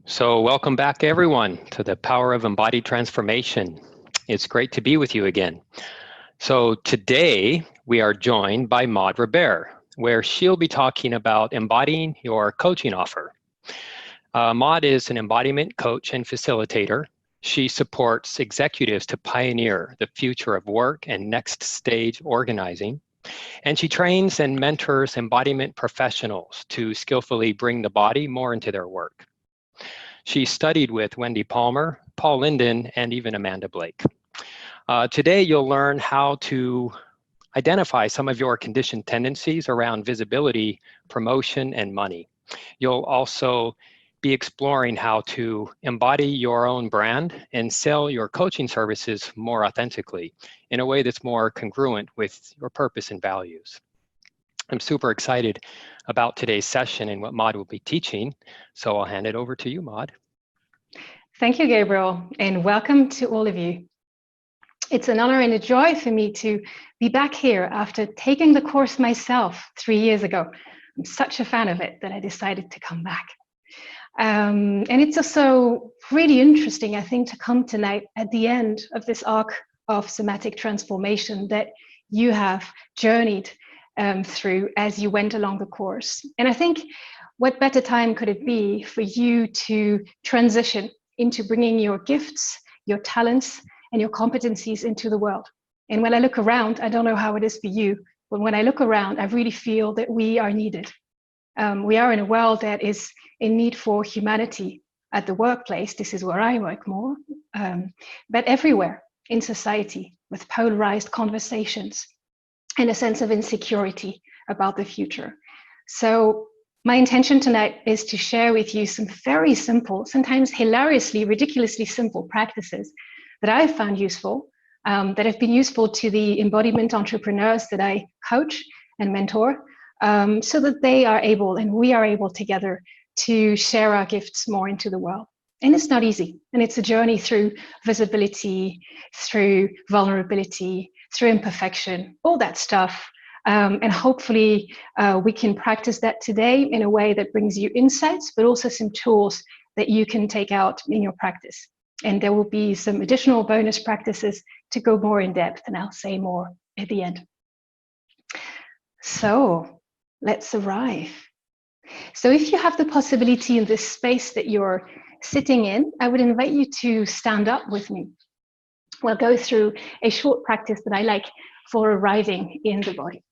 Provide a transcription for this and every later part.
So welcome back everyone to the Power of Embodied Transformation. It's great to be with you again. So today we are joined by Maud Robert, where she'll be talking about embodying your coaching offer. Maud is an embodiment coach and facilitator. She supports executives to pioneer the future of work and next stage organizing. And she trains and mentors embodiment professionals to skillfully bring the body more into their work. She studied with Wendy Palmer, Paul Linden, and even Amanda Blake. Today, you'll learn how to identify some of your conditioned tendencies around visibility, promotion, and money. You'll also be exploring how to embody your own brand and sell your coaching services more authentically in a way that's more congruent with your purpose and values. I'm super excited about today's session and what Maud will be teaching, so I'll hand it over to you, Maud. Thank you, Gabriel, and welcome to all of you. It's an honor and a joy for me to be back here after taking the course myself 3 years ago. I'm such a fan of it that I decided to come back. And it's also really interesting, I think, to come tonight at the end of this arc of somatic transformation that you have journeyed through as you went along the course. And I think what better time could it be for you to transition into bringing your gifts, your talents, and your competencies into the world. And when I look around, I don't know how it is for you, but when I look around, I really feel that we are needed. We are in a world that is in need for humanity at the workplace. This is where I work more, but everywhere in society with polarized conversations and a sense of insecurity about the future. So my intention tonight is to share with you some very simple, sometimes hilariously, ridiculously simple practices that I've found useful, that have been useful to the embodiment entrepreneurs that I coach and mentor, so that they are able and we are able together to share our gifts more into the world. And it's not easy. And it's a journey through visibility, through vulnerability, through imperfection, all that stuff. And hopefully we can practice that today in a way that brings you insights, but also some tools that you can take out in your practice. And there will be some additional bonus practices to go more in depth, and I'll say more at the end. So let's arrive. So if you have the possibility in this space that you're sitting in, I would invite you to stand up with me. We'll go through a short practice that I like for arriving in the body.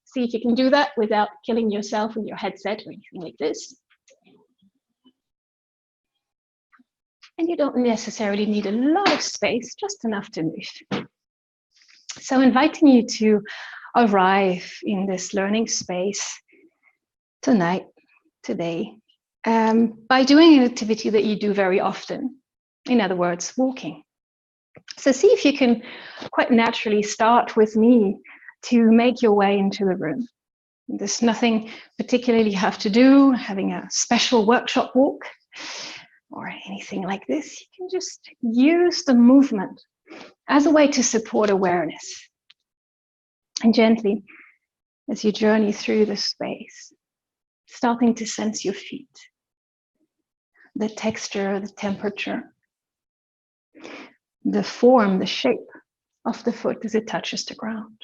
See if you can do that without killing yourself with your headset or anything like this. And you don't necessarily need a lot of space, just enough to move. So inviting you to arrive in this learning space tonight, today, by doing an activity that you do very often. In other words, walking. So see if you can quite naturally start with me to make your way into the room. There's nothing particularly you have to do, having a special workshop walk or anything like this. You can just use the movement as a way to support awareness. And gently, as you journey through the space, starting to sense your feet, the texture, the temperature, the form, the shape of the foot as it touches the ground.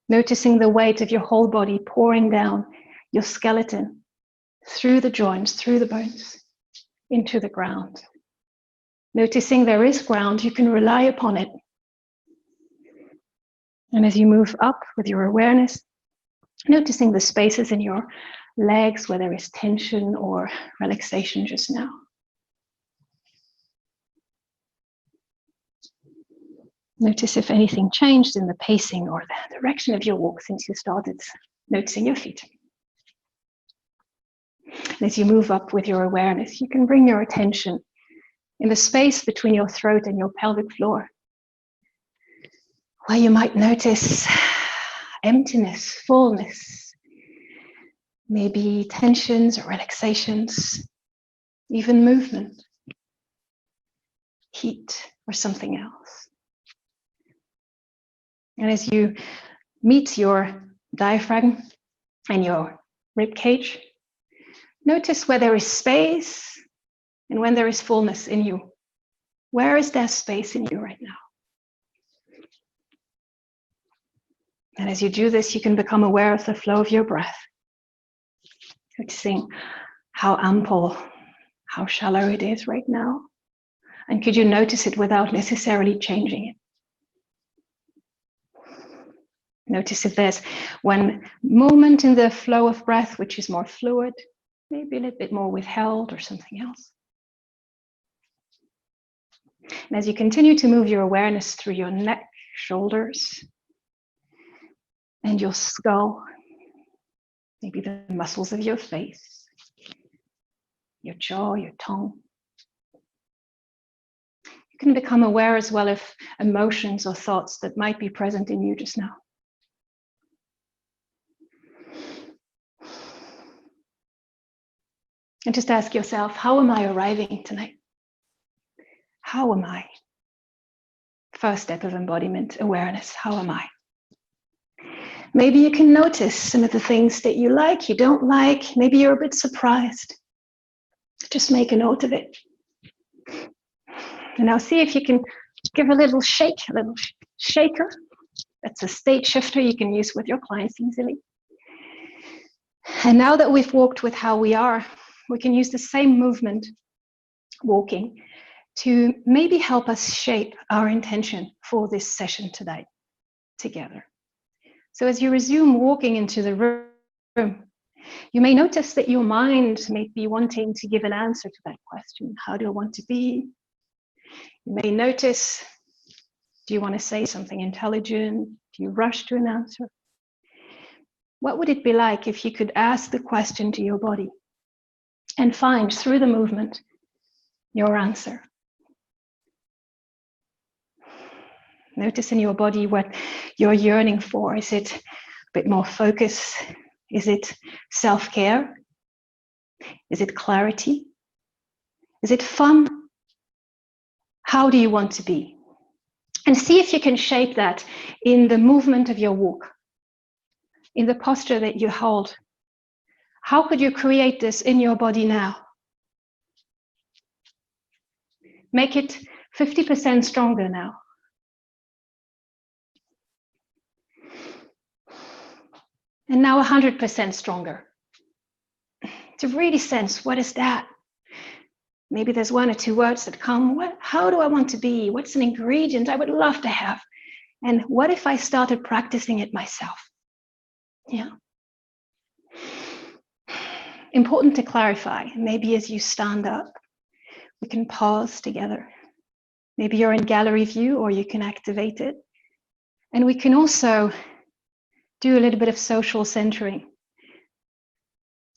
Noticing the weight of your whole body pouring down your skeleton, through the joints, through the bones, into the ground. Noticing there is ground, you can rely upon it. And as you move up with your awareness, noticing the spaces in your legs where there is tension or relaxation just now. Notice if anything changed in the pacing or the direction of your walk since you started noticing your feet. And as you move up with your awareness, you can bring your attention in the space between your throat and your pelvic floor, where you might notice emptiness, fullness, maybe tensions or relaxations, even movement, heat, or something else. And as you meet your diaphragm and your rib cage, Notice where there is space and when there is fullness in you. Where is there space in you right now? And as you do this, you can become aware of the flow of your breath. Noticing how ample, how shallow it is right now. And could you notice it without necessarily changing it? Notice if there's one moment in the flow of breath which is more fluid, maybe a little bit more withheld or something else. And as you continue to move your awareness through your neck, shoulders, and your skull, maybe the muscles of your face, your jaw, your tongue, you can become aware as well of emotions or thoughts that might be present in you just now. And just ask yourself, how am I arriving tonight? How am I? First step of embodiment, awareness. How am I? Maybe you can notice some of the things that you like, you don't like. Maybe you're a bit surprised. Just make a note of it. And now see if you can give a little shake, a little shaker. That's a state shifter you can use with your clients easily. And now that we've walked with how we are, we can use the same movement, walking, to maybe help us shape our intention for this session today together. So as you resume walking into the room, you may notice that your mind may be wanting to give an answer to that question. How do I want to be? You may notice, do you want to say something intelligent? Do you rush to an answer? What would it be like if you could ask the question to your body and find through the movement your answer? Notice in your body what you're yearning for. Is it a bit more focus? Is it self-care? Is it clarity? Is it fun? How do you want to be? And see if you can shape that in the movement of your walk, in the posture that you hold. How could you create this in your body now? Make it 50% stronger now. And now 100% stronger. To really sense, what is that? Maybe there's one or two words that come. How do I want to be? What's an ingredient I would love to have? And what if I started practicing it myself? Yeah. Important to clarify. Maybe as you stand up, we can pause together. Maybe you're in gallery view or you can activate it. And we can also do a little bit of social centering.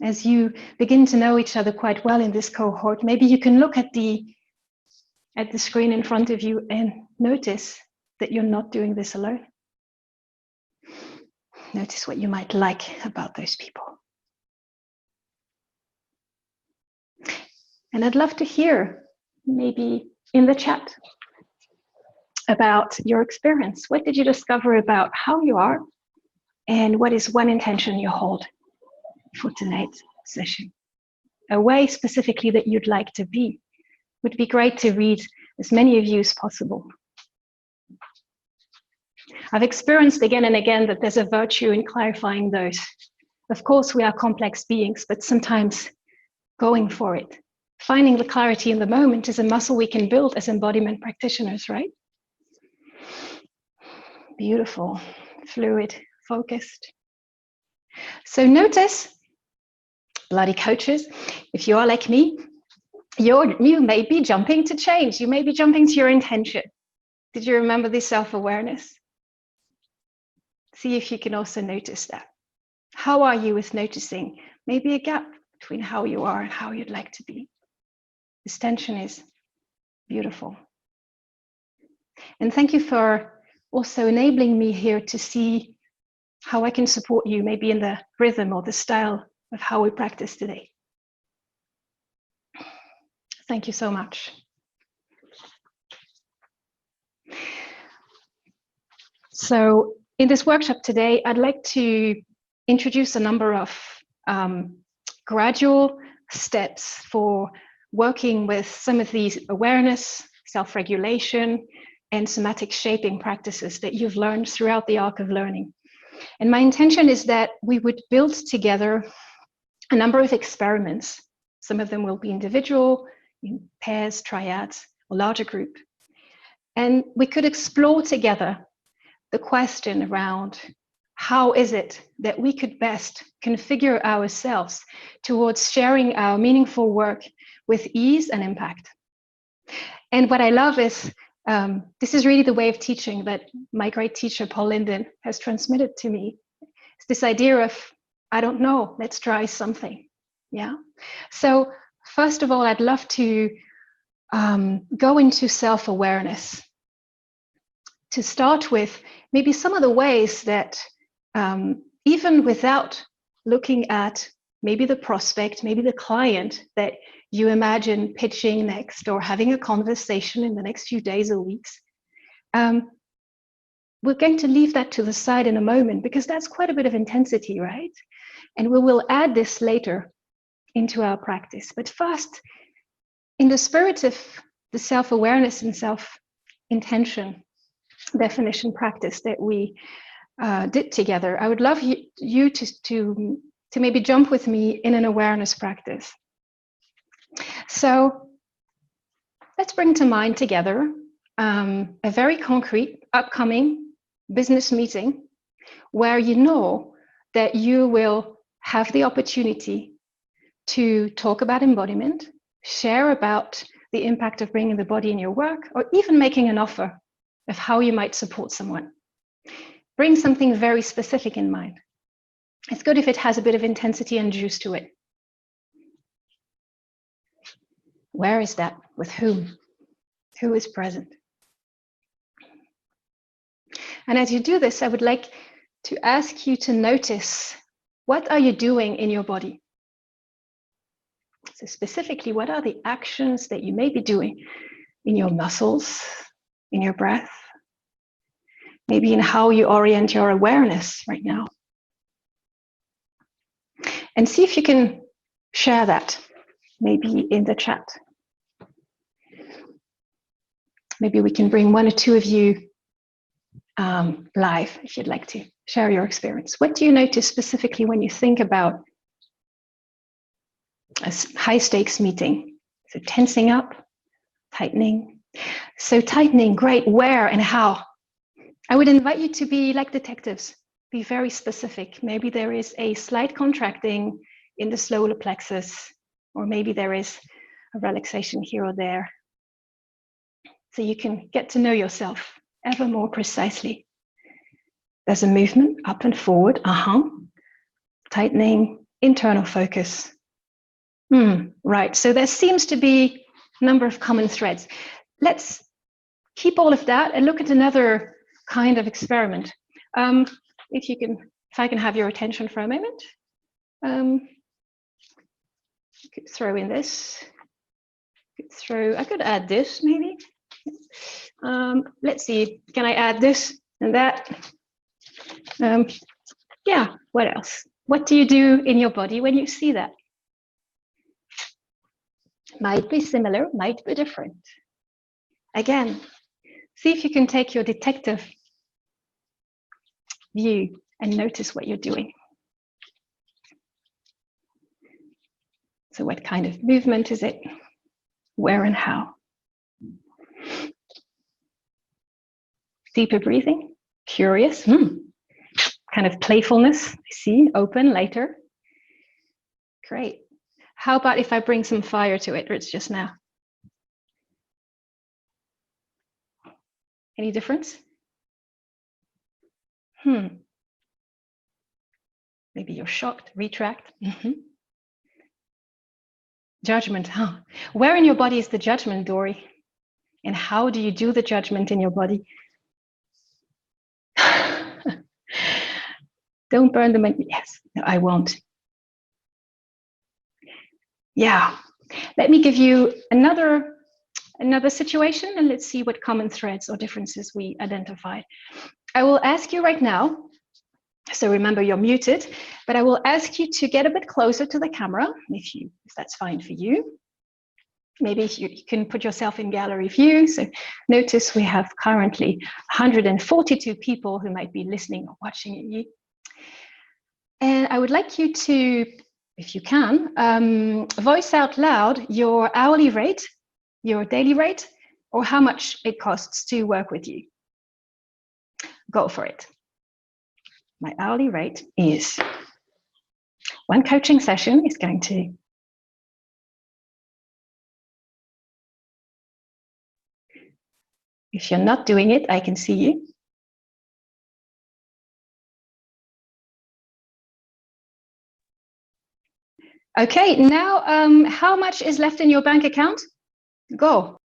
As you begin to know each other quite well in this cohort, maybe you can look at the screen in front of you and notice that you're not doing this alone. Notice what you might like about those people. And I'd love to hear, maybe in the chat, about your experience. What did you discover about how you are? And what is one intention you hold for tonight's session? A way specifically that you'd like to be. Would be great to read as many of you as possible. I've experienced again and again that there's a virtue in clarifying those. Of course, we are complex beings, but sometimes going for it, finding the clarity in the moment is a muscle we can build as embodiment practitioners, right? Beautiful, fluid, focused. So notice, bloody coaches, if you are like me, you may be jumping to change. You may be jumping to your intention. Did you remember this self-awareness? See if you can also notice that. How are you with noticing maybe a gap between how you are and how you'd like to be? This tension is beautiful. And thank you for also enabling me here to see how I can support you, maybe in the rhythm or the style of how we practice today. Thank you so much. So in this workshop today, I'd like to introduce a number of gradual steps for working with some of these awareness, self-regulation, and somatic shaping practices that you've learned throughout the arc of learning. And my intention is that we would build together a number of experiments. Some of them will be individual, in pairs, triads, or larger group. And we could explore together the question around how is it that we could best configure ourselves towards sharing our meaningful work with ease and impact. And what I love is, this is really the way of teaching that my great teacher, Paul Linden, has transmitted to me. It's this idea of, I don't know, let's try something. Yeah. So first of all, I'd love to go into self-awareness. To start with, maybe some of the ways that even without looking at maybe the prospect, maybe the client that you imagine pitching next or having a conversation in the next few days or weeks, we're going to leave that to the side in a moment because that's quite a bit of intensity, right? And we will add this later into our practice. But first, in the spirit of the self-awareness and self-intention definition practice that we did together, I would love you to maybe jump with me in an awareness practice. So let's bring to mind together a very concrete upcoming business meeting where you know that you will have the opportunity to talk about embodiment, share about the impact of bringing the body in your work, or even making an offer of how you might support someone. Bring something very specific in mind. It's good if it has a bit of intensity and juice to it. Where is that? With whom? Who is present? And as you do this, I would like to ask you to notice, what are you doing in your body? So specifically, what are the actions that you may be doing in your muscles, in your breath, maybe in how you orient your awareness right now? And see if you can share that, maybe in the chat. Maybe we can bring one or two of you live if you'd like to share your experience. What do you notice specifically when you think about a high stakes meeting? So tensing up, tightening. So tightening, great, where and how? I would invite you to be like detectives, be very specific. Maybe there is a slight contracting in the solar plexus, or maybe there is a relaxation here or there. So you can get to know yourself ever more precisely. There's a movement up and forward, tightening, internal focus. Right, so there seems to be a number of common threads. Let's keep all of that and look at another kind of experiment. If I can have your attention for a moment. You could throw in this. I could add this maybe. Let's see, can I add this and that? Yeah, what else? What do you do in your body when you see that? Might be similar, might be different. Again, see if you can take your detective view and notice what you're doing. So what kind of movement is it? Where and how? Deeper breathing, curious, kind of playfulness, I see, open, later. Great. How about if I bring some fire to it, or it's just now? Any difference? Maybe you're shocked, retract. Judgment, Where in your body is the judgment, Dory? And how do you do the judgment in your body? Don't burn them. Yes, no, I won't. Yeah, let me give you another situation, and let's see what common threads or differences we identified. I will ask you right now So remember, you're muted, but I will ask you to get a bit closer to the camera if that's fine for you. Maybe you can put yourself in gallery view. So notice we have currently 142 people who might be listening or watching you. And I would like you to, if you can, voice out loud your hourly rate, your daily rate, or how much it costs to work with you. Go for it. My hourly rate is, one coaching session is going to, if you're not doing it, I can see you. Okay, now how much is left in your bank account? Go.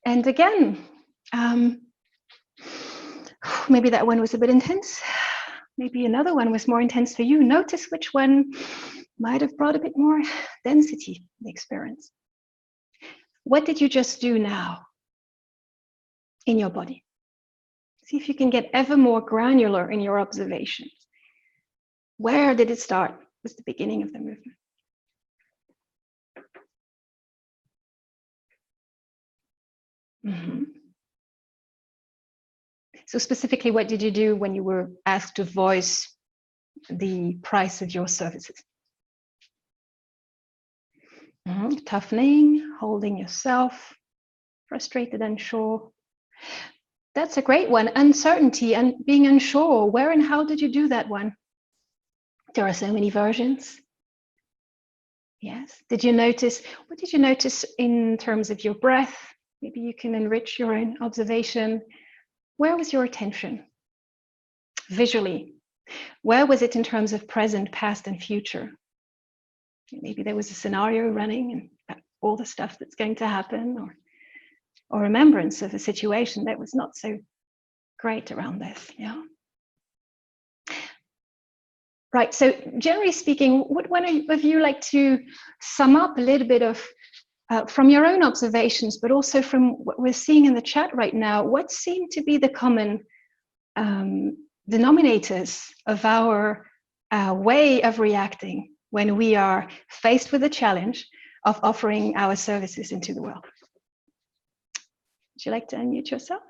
And again, maybe that one was a bit intense. Maybe another one was more intense for you. Notice which one might have brought a bit more density in the experience. What did you just do now in your body? See if you can get ever more granular in your observations. Where did it start? Was the beginning of the movement. Mm-hmm. So specifically, what did you do when you were asked to voice the price of your services? Mm-hmm. Toughening, holding yourself, frustrated, unsure. That's a great one. Uncertainty and being unsure. Where and how did you do that one? There are so many versions. Yes. Did you notice, what did you notice in terms of your breath? Maybe you can enrich your own observation. Where was your attention? Visually. Where was it in terms of present, past, and future? Maybe there was a scenario running and all the stuff that's going to happen, or remembrance of a situation that was not so great around this. Yeah. Right. So generally speaking, would one of you like to sum up a little bit of from your own observations, but also from what we're seeing in the chat right now, what seem to be the common denominators of our way of reacting when we are faced with the challenge of offering our services into the world? Would you like to unmute yourself?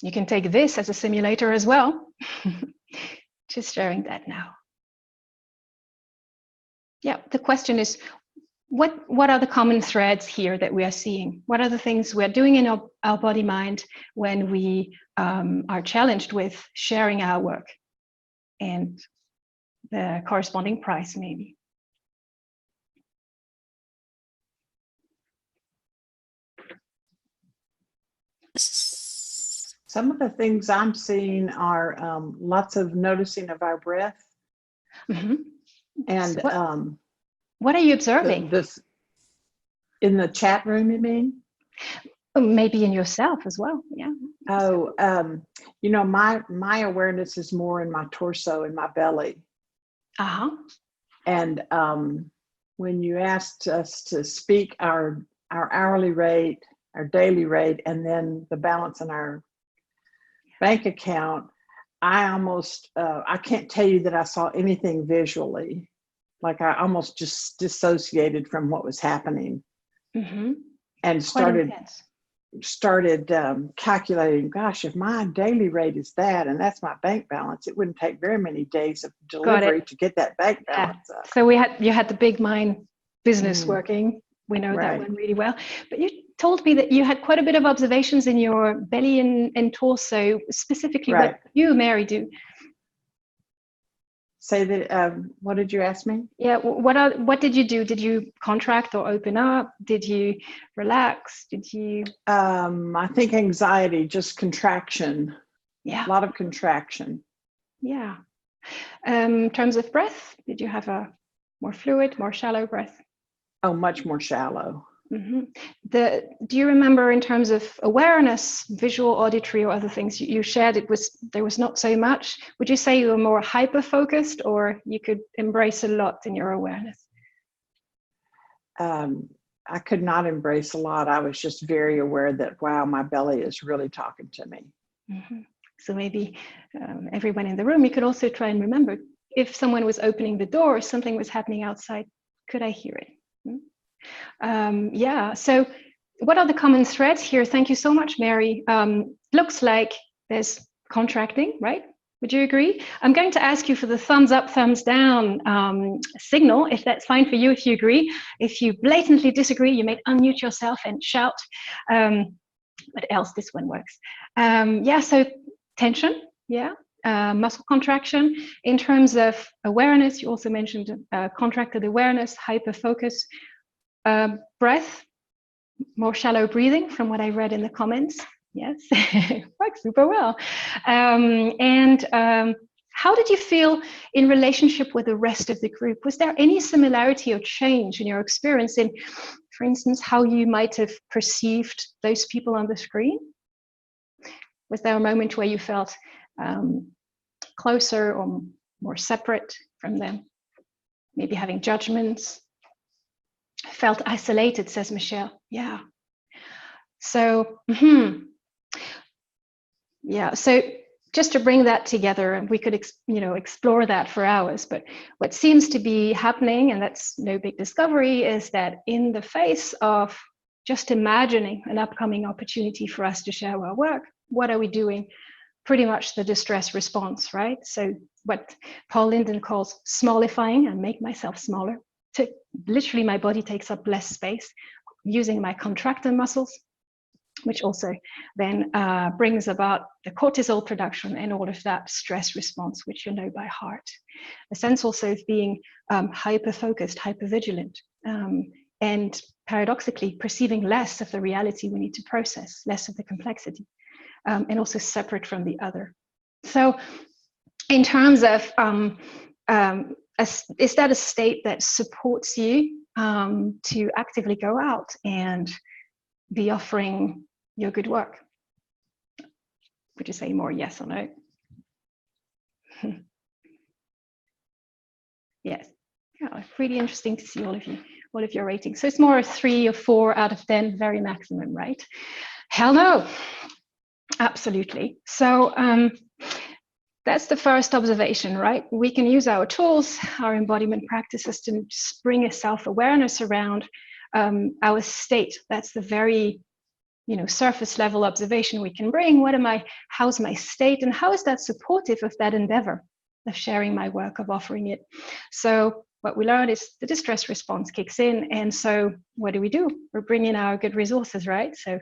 You can take this as a simulator as well. Just sharing that now. Yeah, the question is, what are the common threads here that we are seeing? What are the things we're doing in our body mind when we are challenged with sharing our work and the corresponding price, maybe? Some of the things I'm seeing are lots of noticing of our breath. Mm-hmm. And so what are you observing? This in the chat room, you mean? Maybe in yourself as well. Yeah. Oh, you know, my awareness is more in my torso and my belly. Uh-huh. And when you asked us to speak our hourly rate, our daily rate, and then the balance in our bank account, I almost, I can't tell you that I saw anything visually. Like I almost just dissociated from what was happening. Mm-hmm. And started calculating, gosh, if my daily rate is that, and that's my bank balance, it wouldn't take very many days of delivery to get that bank balance up. So you had the big mind business working. We know that one really well. But you told me that you had quite a bit of observations in your belly and torso, specifically what you, Mary, do. Say that. What did you ask me? Yeah. What did you do? Did you contract or open up? Did you relax? Did you? I think anxiety, just contraction. Yeah. A lot of contraction. Yeah. In terms of breath, did you have a more fluid, more shallow breath? Oh, much more shallow. Mm-hmm. Do you remember, in terms of awareness, visual, auditory, or other things you shared, there was not so much? Would you say you were more hyper focused, or you could embrace a lot in your awareness? I could not embrace a lot. I was just very aware that, wow, my belly is really talking to me. Mm-hmm. So maybe everyone in the room, you could also try and remember, if someone was opening the door, or something was happening outside, could I hear it? Yeah, so what are the common threads here? Thank you so much, Mary. Looks like there's contracting, right? Would you agree? I'm going to ask you for the thumbs up, thumbs down signal, if that's fine for you, if you agree. If you blatantly disagree, you may unmute yourself and shout. But else this one works. Yeah, so tension, yeah. Muscle contraction. In terms of awareness, you also mentioned contracted awareness, hyper focus. Breath, more shallow breathing from what I read in the comments. Yes, works super well. How did you feel in relationship with the rest of the group? Was there any similarity or change in your experience in, for instance, how you might have perceived those people on the screen? Was there a moment where you felt closer or more separate from them? Maybe having judgments? Felt isolated, says Michelle. Yeah. So, yeah. So just to bring that together, and we could, explore that for hours. But what seems to be happening, and that's no big discovery, is that in the face of just imagining an upcoming opportunity for us to share our work, what are we doing? Pretty much the distress response, right? So what Paul Linden calls smallifying, and make myself smaller. Literally, my body takes up less space, using my contractor muscles, which also then brings about the cortisol production and all of that stress response, which you know by heart. A sense also of being hyper-focused, hyper-vigilant, and paradoxically perceiving less of the reality we need to process, less of the complexity, and also separate from the other. So in terms of, is that a state that supports you to actively go out and be offering your good work? Would you say more yes or no? Yes. Yeah, really interesting to see all of your ratings. So it's more a 3 or 4 out of 10, very maximum, right? Hell no. Absolutely. So that's the first observation, right? We can use our tools, our embodiment practices, to bring a self-awareness around our state. That's the very, surface level observation we can bring. How's my state, and how is that supportive of that endeavor of sharing my work, of offering it? So what we learned is the distress response kicks in. And so what do? We're bringing our good resources, right? So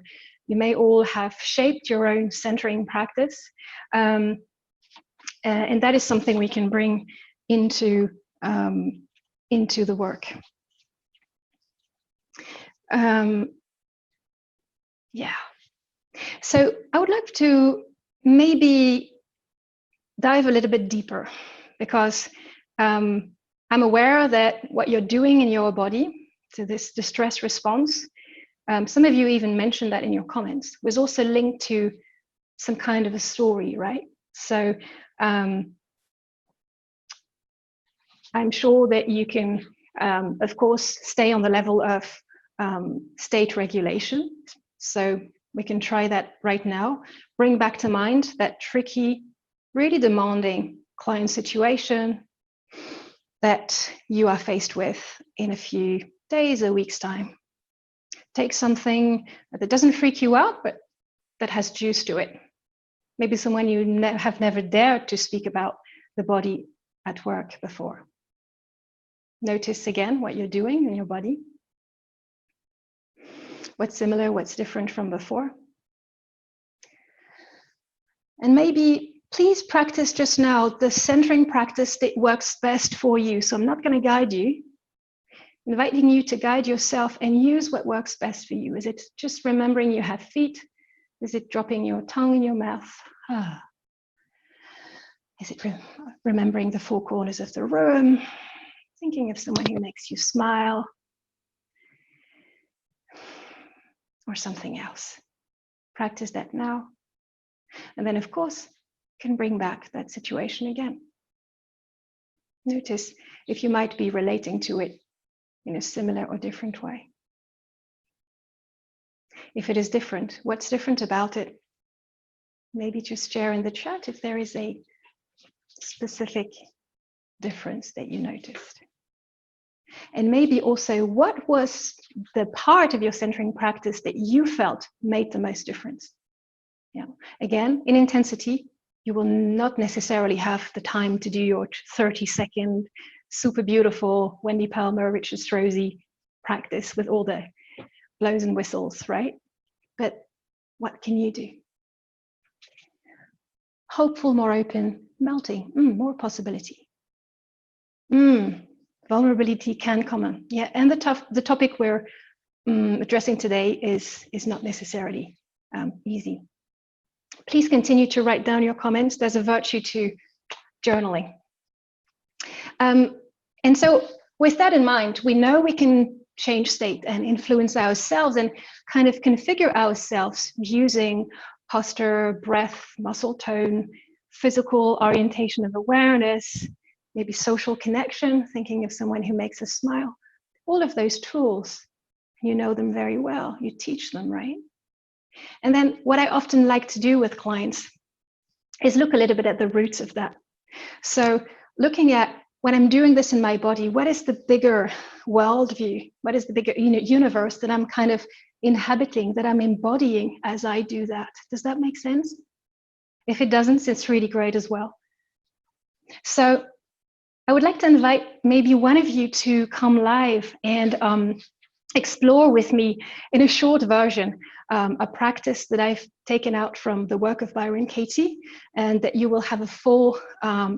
you may all have shaped your own centering practice. And that is something we can bring into the work. Yeah. So I would like to maybe dive a little bit deeper, because I'm aware that what you're doing in your body to this distress response, some of you even mentioned that in your comments, was also linked to some kind of a story, right? So I'm sure that you can, of course, stay on the level of state regulation. So we can try that right now. Bring back to mind that tricky, really demanding client situation that you are faced with in a few days or weeks' time. Take something that doesn't freak you out, but that has juice to it. Maybe someone you have never dared to speak about the body at work before. Notice again what you're doing in your body. What's similar, what's different from before. And maybe please practice just now the centering practice that works best for you. So I'm not going to guide you, inviting you to guide yourself and use what works best for you. Is it just remembering you have feet? Is it dropping your tongue in your mouth? Is it remembering the 4 corners of the room? Thinking of someone who makes you smile? or something else. Practice that now. And then, of course, can bring back that situation again. Notice if you might be relating to it in a similar or different way. If it is different, what's different about it? Maybe just share in the chat if there is a specific difference that you noticed. And maybe also, what was the part of your centering practice that you felt made the most difference? Yeah. Again, in intensity, you will not necessarily have the time to do your 30-second, super beautiful Wendy Palmer, Richard Strozzi practice with all the blows and whistles, right? But what can you do? Hopeful, more open, melting, more possibility. Vulnerability can come on. Yeah, and the topic we're addressing today is not necessarily easy. Please continue to write down your comments. There's a virtue to journaling. And so with that in mind, we know we can change state and influence ourselves and kind of configure ourselves using posture, breath, muscle tone, physical orientation of awareness, maybe social connection, thinking of someone who makes us smile. All of those tools, you know them very well. You teach them, right? And then what I often like to do with clients is look a little bit at the roots of that. So looking at, when I'm doing this in my body, what is the bigger worldview? What is the bigger universe that I'm kind of inhabiting, that I'm embodying as I do that? Does that make sense? If it doesn't, it's really great as well. So I would like to invite maybe one of you to come live and explore with me in a short version a practice that I've taken out from the work of Byron Katie, and that you will have a full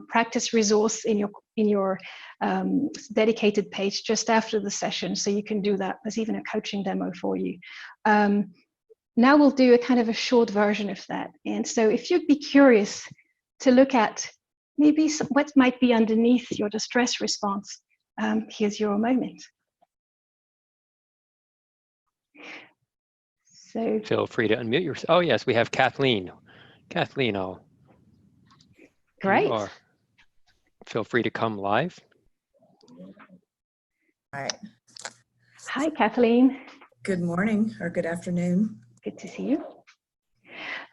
practice resource in your dedicated page just after the session, so you can do that. There's even a coaching demo for you. Now we'll do a kind of a short version of that. And so if you'd be curious to look at maybe what might be underneath your distress response, here's your moment. So feel free to unmute yourself. Oh yes, we have Kathleen. Kathleen, great. Feel free to come live. All right. Hi, Kathleen. Good morning or good afternoon. Good to see you.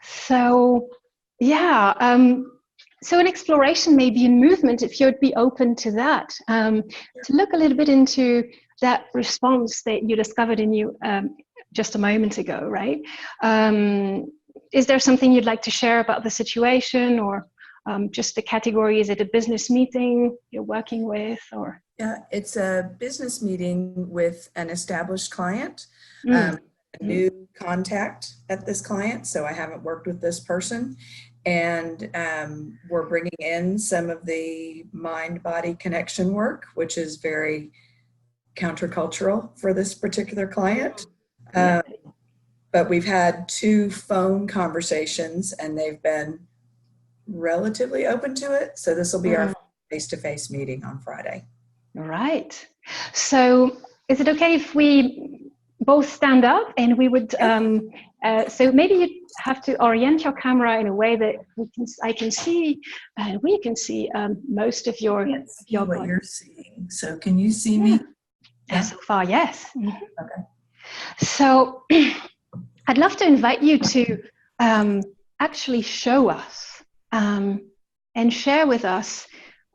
So, yeah, so an exploration maybe in movement, if you'd be open to that, to look a little bit into that response that you discovered in you just a moment ago, right? Is there something you'd like to share about the situation, or just the category? Is it a business meeting you're working with, or? Yeah, it's a business meeting with an established client, a new contact at this client, so I haven't worked with this person. And we're bringing in some of the mind-body connection work, which is very countercultural for this particular client. But we've had 2 phone conversations and they've been relatively open to it. So this will be our face-to-face meeting on Friday. All right. So is it okay if we both stand up and we would, so maybe you have to orient your camera in a way that I can see, and we can see most of your what body. you're seeing. So can you see me? Yeah. So far, yes. Okay. So I'd love to invite you to actually show us and share with us.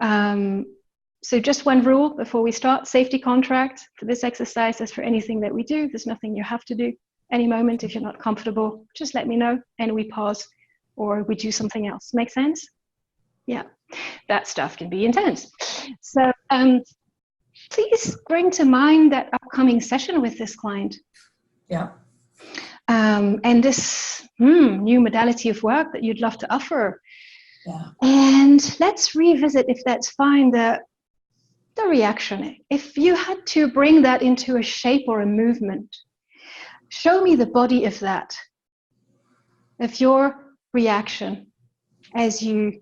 So just one rule before we start: safety contract for this exercise, as for anything that we do. There's nothing you have to do. Any moment, if you're not comfortable, just let me know and we pause or we do something else. Make sense? Yeah, that stuff can be intense. So please bring to mind that upcoming session with this client. Yeah. And this new modality of work that you'd love to offer. Yeah. And let's revisit, if that's fine, the reaction. If you had to bring that into a shape or a movement, show me the body of that, of your reaction as you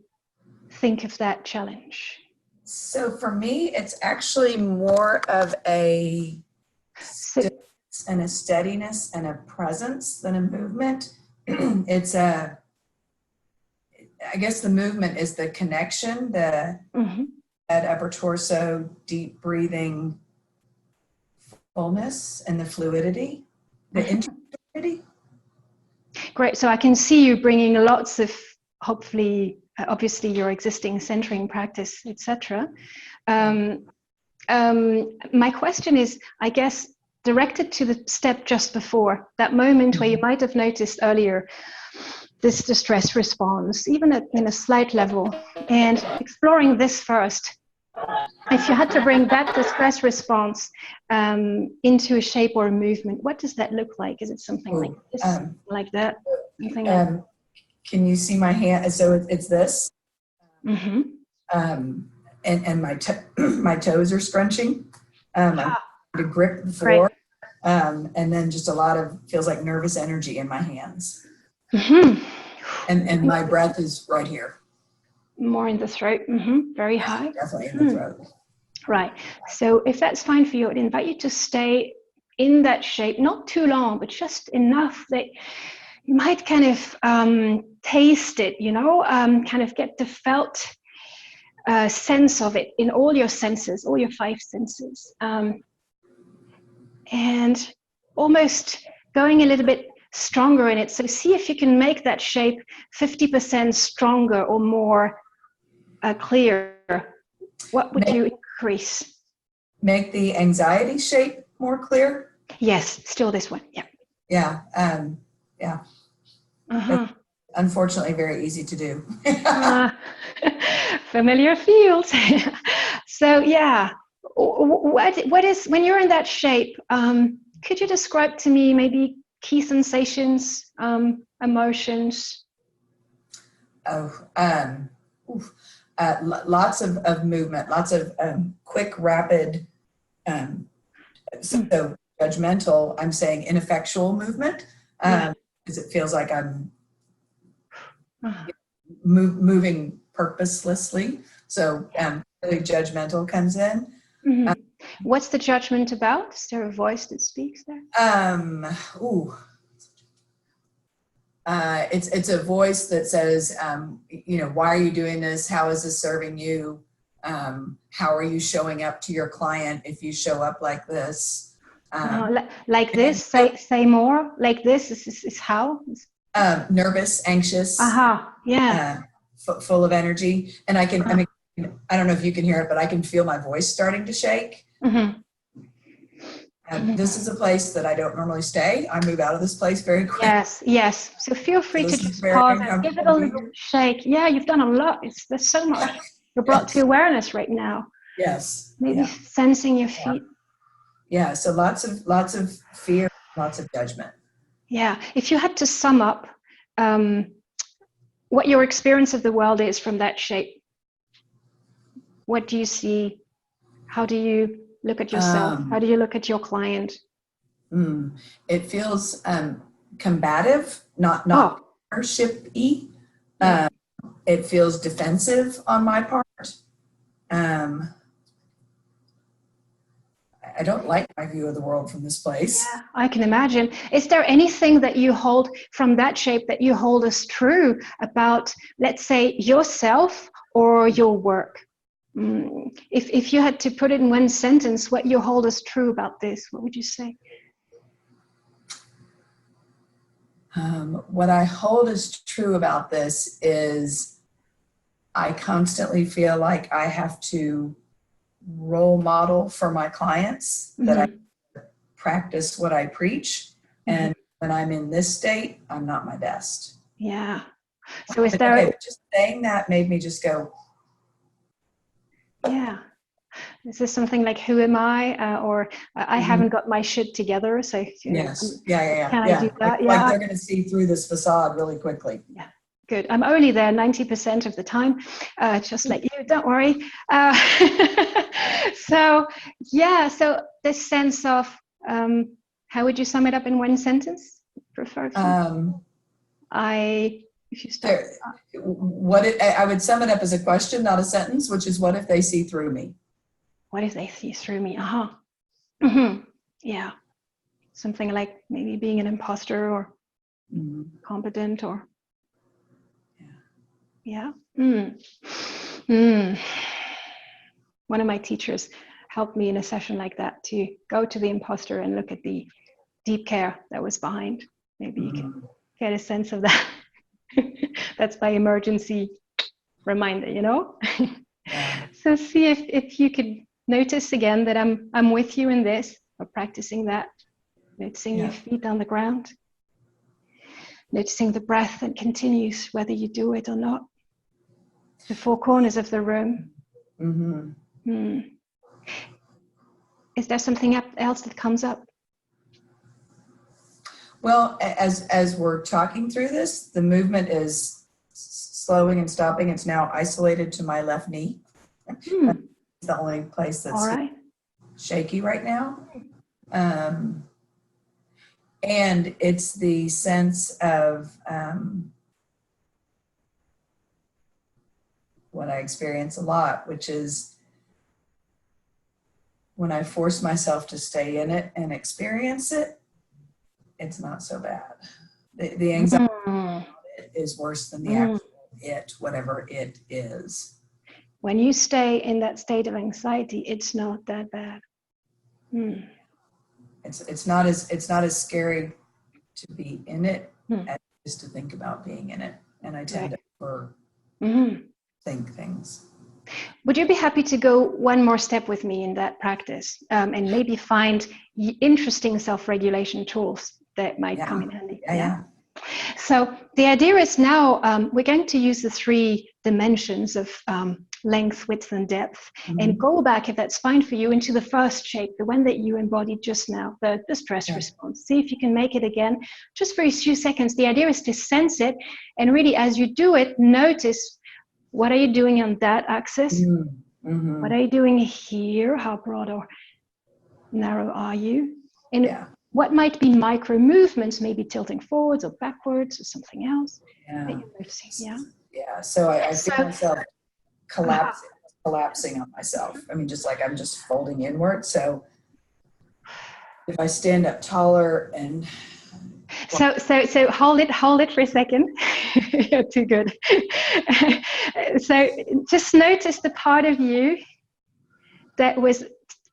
think of that challenge. So for me, it's actually more of a and a steadiness and a presence than a movement. I guess the movement is the connection, the head, upper torso, deep breathing, fullness, and the fluidity, the integrity. Great. So I can see you bringing lots of, hopefully, obviously your existing centering practice, etc. My question is, I guess, directed to the step just before, that moment where you might have noticed earlier this distress response, even in a slight level, and exploring this first. If you had to bring that distress response into a shape or a movement, what does that look like? Is it something like this, like that? Something like that? Can you see my hand? So it's this. Mm-hmm. And my toes are scrunching. I'm to grip the floor. Great. And then just a lot of, feels like nervous energy in my hands. Mm-hmm. And my breath is right here. More in the throat. Mm-hmm. Very high. Definitely in the throat. Right. So if that's fine for you, I'd invite you to stay in that shape, not too long, but just enough that you might kind of taste it, kind of get the felt sense of it in all your senses, all your 5 senses. And almost going a little bit stronger in it. So see if you can make that shape 50% stronger or more clear. What would you increase? Make the anxiety shape more clear? Yes, still this one. Yeah. Yeah. Yeah. Uh-huh. Unfortunately, very easy to do. Familiar field. So yeah, what is, when you're in that shape, could you describe to me maybe key sensations, emotions? Lots of movement, lots of quick, rapid, so judgmental, I'm saying ineffectual movement, because it feels like I'm moving purposelessly. So really judgmental comes in. Mm-hmm. What's the judgment about? Is there a voice that speaks there? It's a voice that says, why are you doing this? How is this serving you? How are you showing up to your client if you show up like this? Like this? Say more. Like this is how? Nervous, anxious. Yeah. Full of energy, and I mean, I don't know if you can hear it, but I can feel my voice starting to shake. Mm-hmm. This is a place that I don't normally stay. I move out of this place very quickly. Yes. So feel free to just pause and give it a little shake. Yeah, you've done a lot. There's so much you're brought to awareness right now. Yes. Maybe sensing your feet. Yeah. So lots of fear, lots of judgment. Yeah. If you had to sum up what your experience of the world is from that shape, what do you see? How do you look at yourself? How do you look at your client? It feels combative, not ownership-y. It feels defensive on my part. I don't like my view of the world from this place. Yeah, I can imagine. Is there anything that you hold from that shape that you hold as true about, let's say, yourself or your work? If you had to put it in one sentence, what you hold as true about this, what would you say? What I hold as true about this is I constantly feel like I have to role model for my clients, that I practice what I preach. And when I'm in this state, I'm not my best. Yeah. So is there... just saying that made me just go... Yeah. Is this something like, who am I? Or I haven't got my shit together. So yes. Can I do that? Like they're going to see through this facade really quickly. Yeah. Good. I'm only there 90% of the time, just like you, don't worry. So this sense of, how would you sum it up in one sentence? If you start. I would sum it up as a question, not a sentence, which is, what if they see through me? What if they see through me? Yeah. something like maybe being an imposter or competent or One of my teachers helped me in a session like that to go to the imposter and look at the deep care that was behind. Maybe you can get a sense of that. That's my emergency reminder, you know? So see if you could notice again that I'm with you in this, or practicing that, noticing your feet on the ground, noticing the breath that continues whether you do it or not. The four corners of the room. Is there something else that comes up? Well, as we're talking through this, the movement is slowing and stopping. It's now isolated to my left knee. It's the only place that's shaky right now. And it's the sense of what I experience a lot, which is when I force myself to stay in it and experience it, it's not so bad. The anxiety is worse than the actual it, whatever it is. When you stay in that state of anxiety, it's not that bad. It's not as scary to be in it as it is to think about being in it. And I tend to think things. Would you be happy to go one more step with me in that practice, and maybe find interesting self-regulation tools that might come in handy? So the idea is now we're going to use the 3 dimensions of length, width, and depth, and go back, if that's fine for you, into the first shape, the one that you embodied just now, the stress response. See if you can make it again, just for a few seconds. The idea is to sense it, and really, as you do it, notice, what are you doing on that axis? What are you doing here? How broad or narrow are you? And what might be micro movements, maybe tilting forwards or backwards or something else that you're noticing? So I feel myself collapsing on myself. I mean, just like I'm just folding inward. So if I stand up taller and So hold it for a second. You're too good. So just notice the part of you that was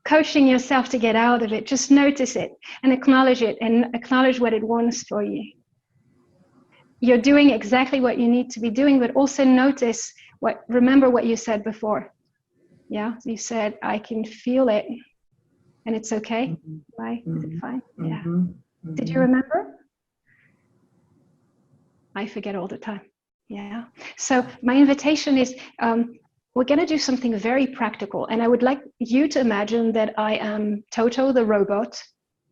coaching yourself to get out of it. Just notice it and acknowledge it, and acknowledge what it wants for you. You're doing exactly what you need to be doing, but also notice remember what you said before. Yeah, you said, I can feel it and it's okay. Right? Is it fine? Yeah. Did you remember? I forget all the time. Yeah. So my invitation is, we're going to do something very practical. And I would like you to imagine that I am Toto the robot.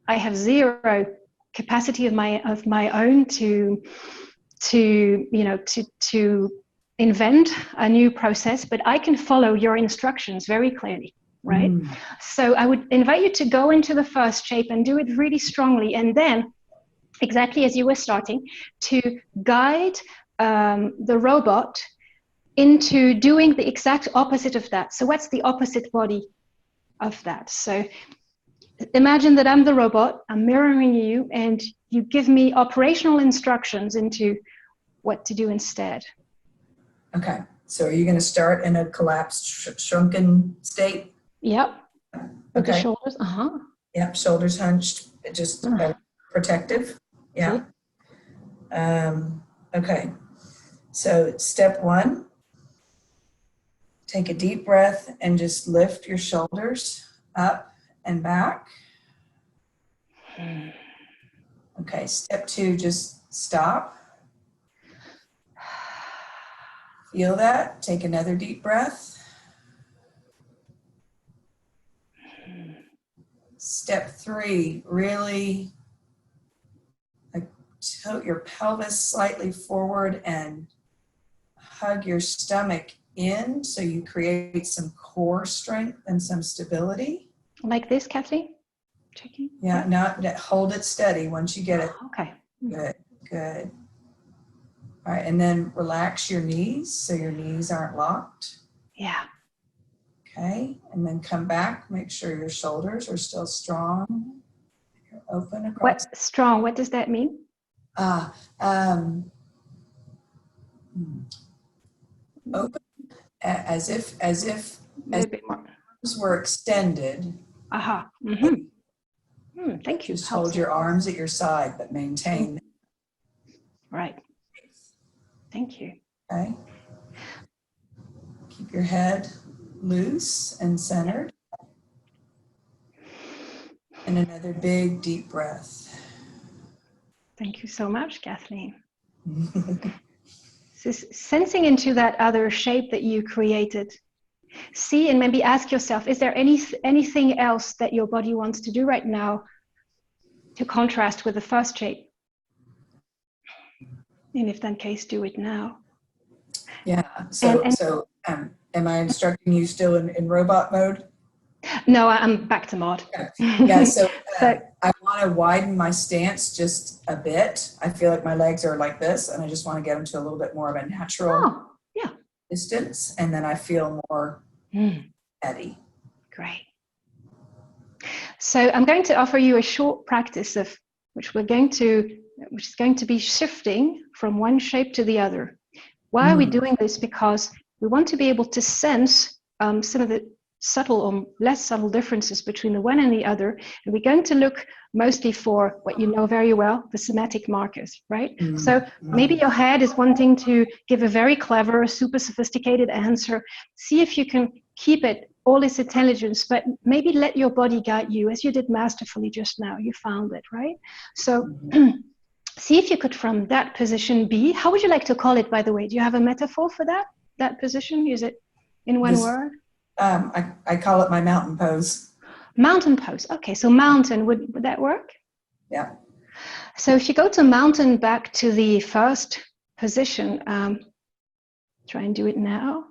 I have zero capacity of my own to invent a new process, but I can follow your instructions very clearly. Right? So I would invite you to go into the first shape and do it really strongly. And then, exactly as you were starting, to guide the robot into doing the exact opposite of that. So what's the opposite body of that? So imagine that I'm the robot, I'm mirroring you, and you give me operational instructions into what to do instead. Okay. So are you going to start in a collapsed, shrunken state? Yep. With the shoulders. Yep. Shoulders hunched, just protective. Yeah. Okay. So step 1, take a deep breath and just lift your shoulders up and back. Okay. Step 2, just stop. Feel that. Take another deep breath. Step 3, really tilt your pelvis slightly forward and hug your stomach in so you create some core strength and some stability. Like this, Kathleen? Checking. Yeah, hold it steady once you get it. Okay. Good. All right, and then relax your knees so your knees aren't locked. Yeah. Okay, and then come back, make sure your shoulders are still strong. Your open across. What strong? What does that mean? Open as if A little bit more. arms were extended. Aha. Mm-hmm. Thank you. Just Helps hold me. your arms at your side, but maintain. Right. Thank you. Okay. Keep your head loose and centered. And another big, deep breath. Thank you so much, Kathleen. So sensing into that other shape that you created. See and maybe ask yourself, is there anything else that your body wants to do right now to contrast with the first shape? And if that case, do it now. Yeah. So am I instructing you still in robot mode? No, I'm back to mod. Yeah. So I want to widen my stance just a bit. I feel like my legs are like this, and I just want to get them to a little bit more of a natural distance, and then I feel more steady. Great. So I'm going to offer you a short practice of which is going to be shifting from one shape to the other. Why are we doing this? Because we want to be able to sense some of the subtle or less subtle differences between the one and the other. And we're going to look mostly for what you know very well, the somatic markers, right? So maybe your head is wanting to give a very clever, super sophisticated answer. See if you can keep it all its intelligence, but maybe let your body guide you as you did masterfully just now. You found it, right? So see if you could from that position be, how would you like to call it, by the way? Do you have a metaphor for that position? Is it in one word? I call it my mountain pose. Mountain pose. Okay, so mountain, would that work? Yeah. So if you go to mountain back to the first position, try and do it now.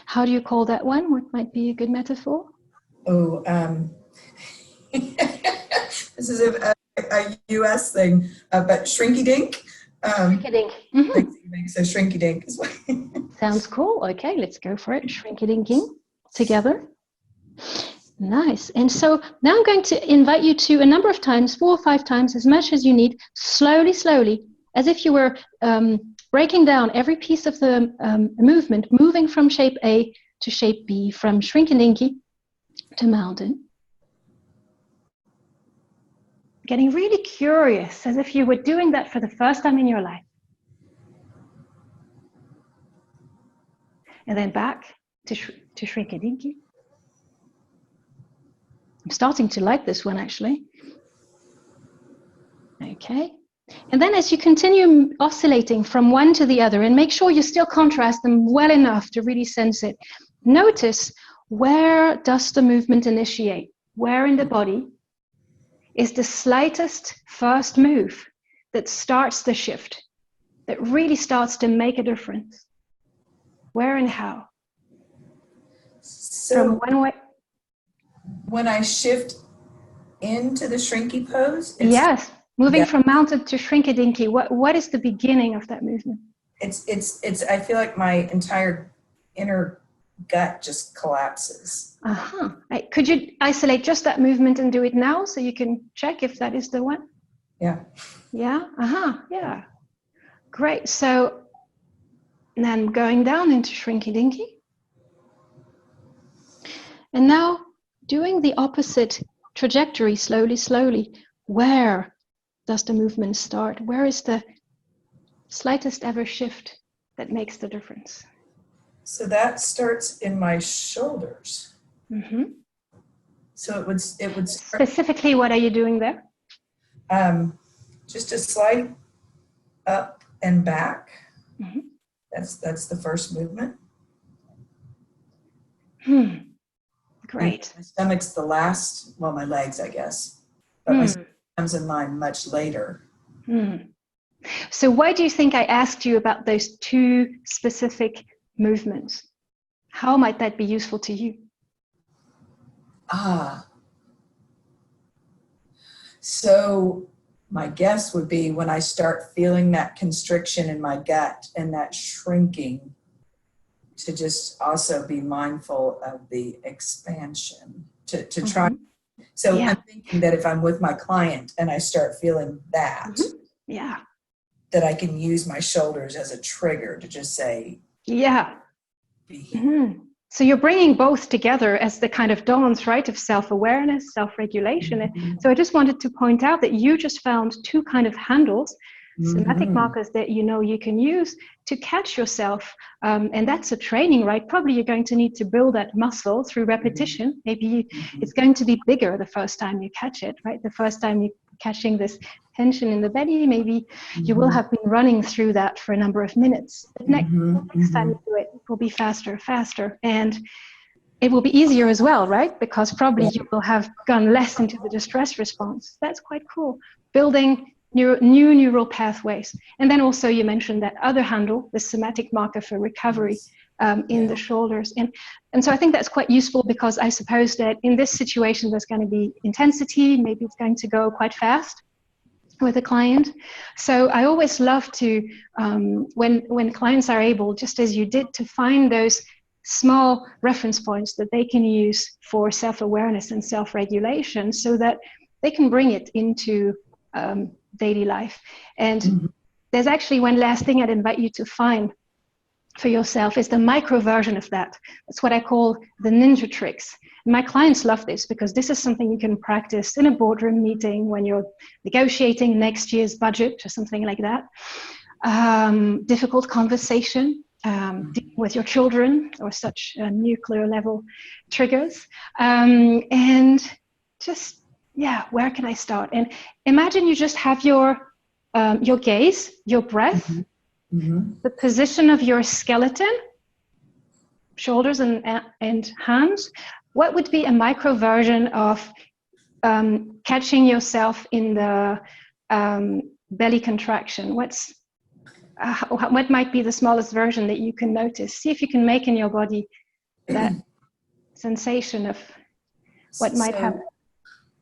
How do you call that one? What might be a good metaphor? Oh, this is a US thing, but shrinky dink. Shrinky dink. So shrinky dink is what. Sounds cool. Okay, let's go for it. Shrinky dinking together. Nice. And so now I'm going to invite you to a number of times, 4 or 5 times, as much as you need, slowly, as if you were breaking down every piece of the movement, moving from shape A to shape B, from shrinky dinky to mountain. Getting really curious, as if you were doing that for the first time in your life. And then back to shrinky dinky. I'm starting to like this one, actually. Okay. And then as you continue oscillating from one to the other, and make sure you still contrast them well enough to really sense it, notice, where does the movement initiate? Where in the body is the slightest first move that starts the shift, that really starts to make a difference? Where and how? So from one way. When I shift into the shrinky pose, Yes, moving from mountain to shrinky dinky. What is the beginning of that movement? It's I feel like my entire inner gut just collapses. Right. Could you isolate just that movement and do it now so you can check if that is the one? Yeah. Yeah. Yeah. Great. So then going down into shrinky dinky. And now doing the opposite trajectory, slowly. Where does the movement start? Where is the slightest ever shift that makes the difference? So that starts in my shoulders. So it would start, specifically, what are you doing there? Just a slight up and back. That's the first movement. Great. And my stomach's the last. Well, my legs, I guess, but my stomach comes in line much later. So why do you think I asked you about those 2 specific movements? How might that be useful to you? So my guess would be when I start feeling that constriction in my gut and that shrinking, to just also be mindful of the expansion, to try So Yeah. I'm thinking that if I'm with my client and I start feeling that, Yeah. that I can use my shoulders as a trigger to just say, Yeah. be here. Mm-hmm. So you're bringing both together as the kind of dance, right, of self-awareness, self-regulation. And so I just wanted to point out that you just found two kind of handles, somatic markers that you know you can use to catch yourself. And that's a training, right? Probably you're going to need to build that muscle through repetition. Maybe it's going to be bigger the first time you catch it, right? The first time you're catching this tension in the belly, maybe you will have been running through that for a number of minutes. But next time you do it, it will be faster. And it will be easier as well, right? Because probably you will have gone less into the distress response. That's quite cool. Building new neural pathways. And then also you mentioned that other handle, the somatic marker for recovery in the shoulders. And so I think that's quite useful because I suppose that in this situation, there's going to be intensity. Maybe it's going to go quite fast with a client. So I always love to, when clients are able, just as you did, to find those small reference points that they can use for self-awareness and self-regulation so that they can bring it into daily life. And there's actually one last thing I'd invite you to find for yourself is the micro version of that. That's what I call the ninja tricks. And my clients love this because this is something you can practice in a boardroom meeting when you're negotiating next year's budget or something like that. Difficult conversation, dealing with your children or such nuclear level triggers. And just, where can I start? And imagine you just have your gaze, your breath, the position of your skeleton, shoulders and hands. What would be a micro version of catching yourself in the belly contraction? What might be the smallest version that you can notice? See if you can make in your body that sensation of what might happen.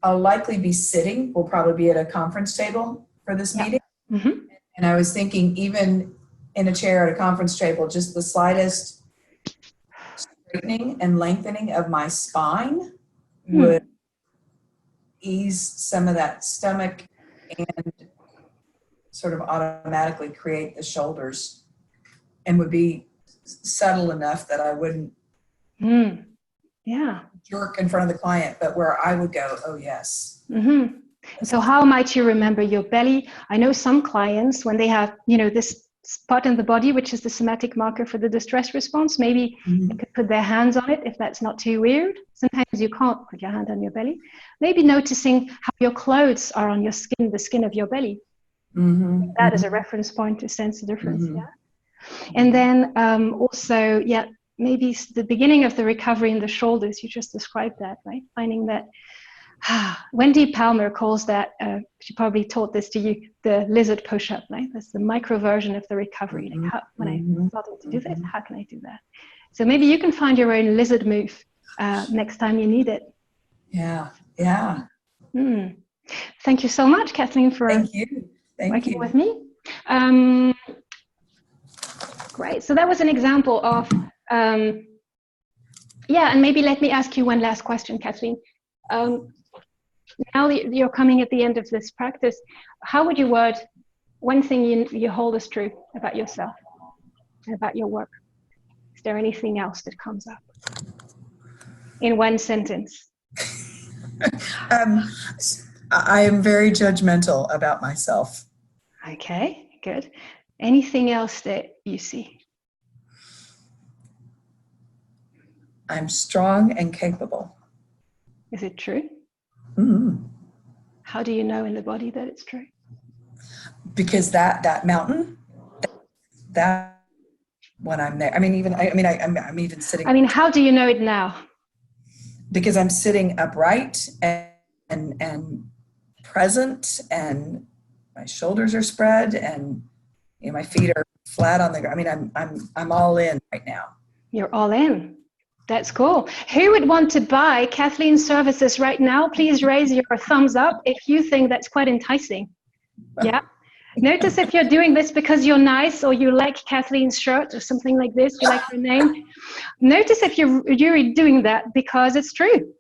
I'll likely be sitting. We'll probably be at a conference table for this meeting. And I was thinking, even in a chair at a conference table, just the slightest straightening and lengthening of my spine would ease some of that stomach and sort of automatically create the shoulders, and would be subtle enough that I wouldn't jerk in front of the client, but where I would go, oh yes. So how might you remember your belly? I know some clients, when they have, this spot in the body, which is the somatic marker for the distress response, maybe they could put their hands on it if that's not too weird. Sometimes you can't put your hand on your belly. Maybe noticing how your clothes are on your skin, the skin of your belly. That is a reference point to sense the difference. And then also, maybe the beginning of the recovery in the shoulders, you just described that, right? Finding that, Wendy Palmer calls that, she probably taught this to you, the lizard push-up, right? That's the micro version of the recovery. Like when I started to do this, how can I do that? So maybe you can find your own lizard move next time you need it. Thank you so much, Kathleen, for working with me. Great. So that was an example of, and maybe let me ask you one last question, Kathleen. Now that you're coming at the end of this practice, how would you word one thing you hold as true about yourself, about your work? Is there anything else that comes up in one sentence? I am very judgmental about myself. Okay, good. Anything else that you see? I'm strong and capable. Is it true? How do you know in the body that it's true? Because that mountain, that when I'm there, I'm even sitting. How do you know it now? Because I'm sitting upright and present, and my shoulders are spread, and my feet are flat on the ground. I'm all in right now. You're all in. That's cool. Who would want to buy Kathleen's services right now? Please raise your thumbs up if you think that's quite enticing. Yeah. Notice if you're doing this because you're nice or you like Kathleen's shirt or something like this, you like her name. Notice if you're doing that because it's true.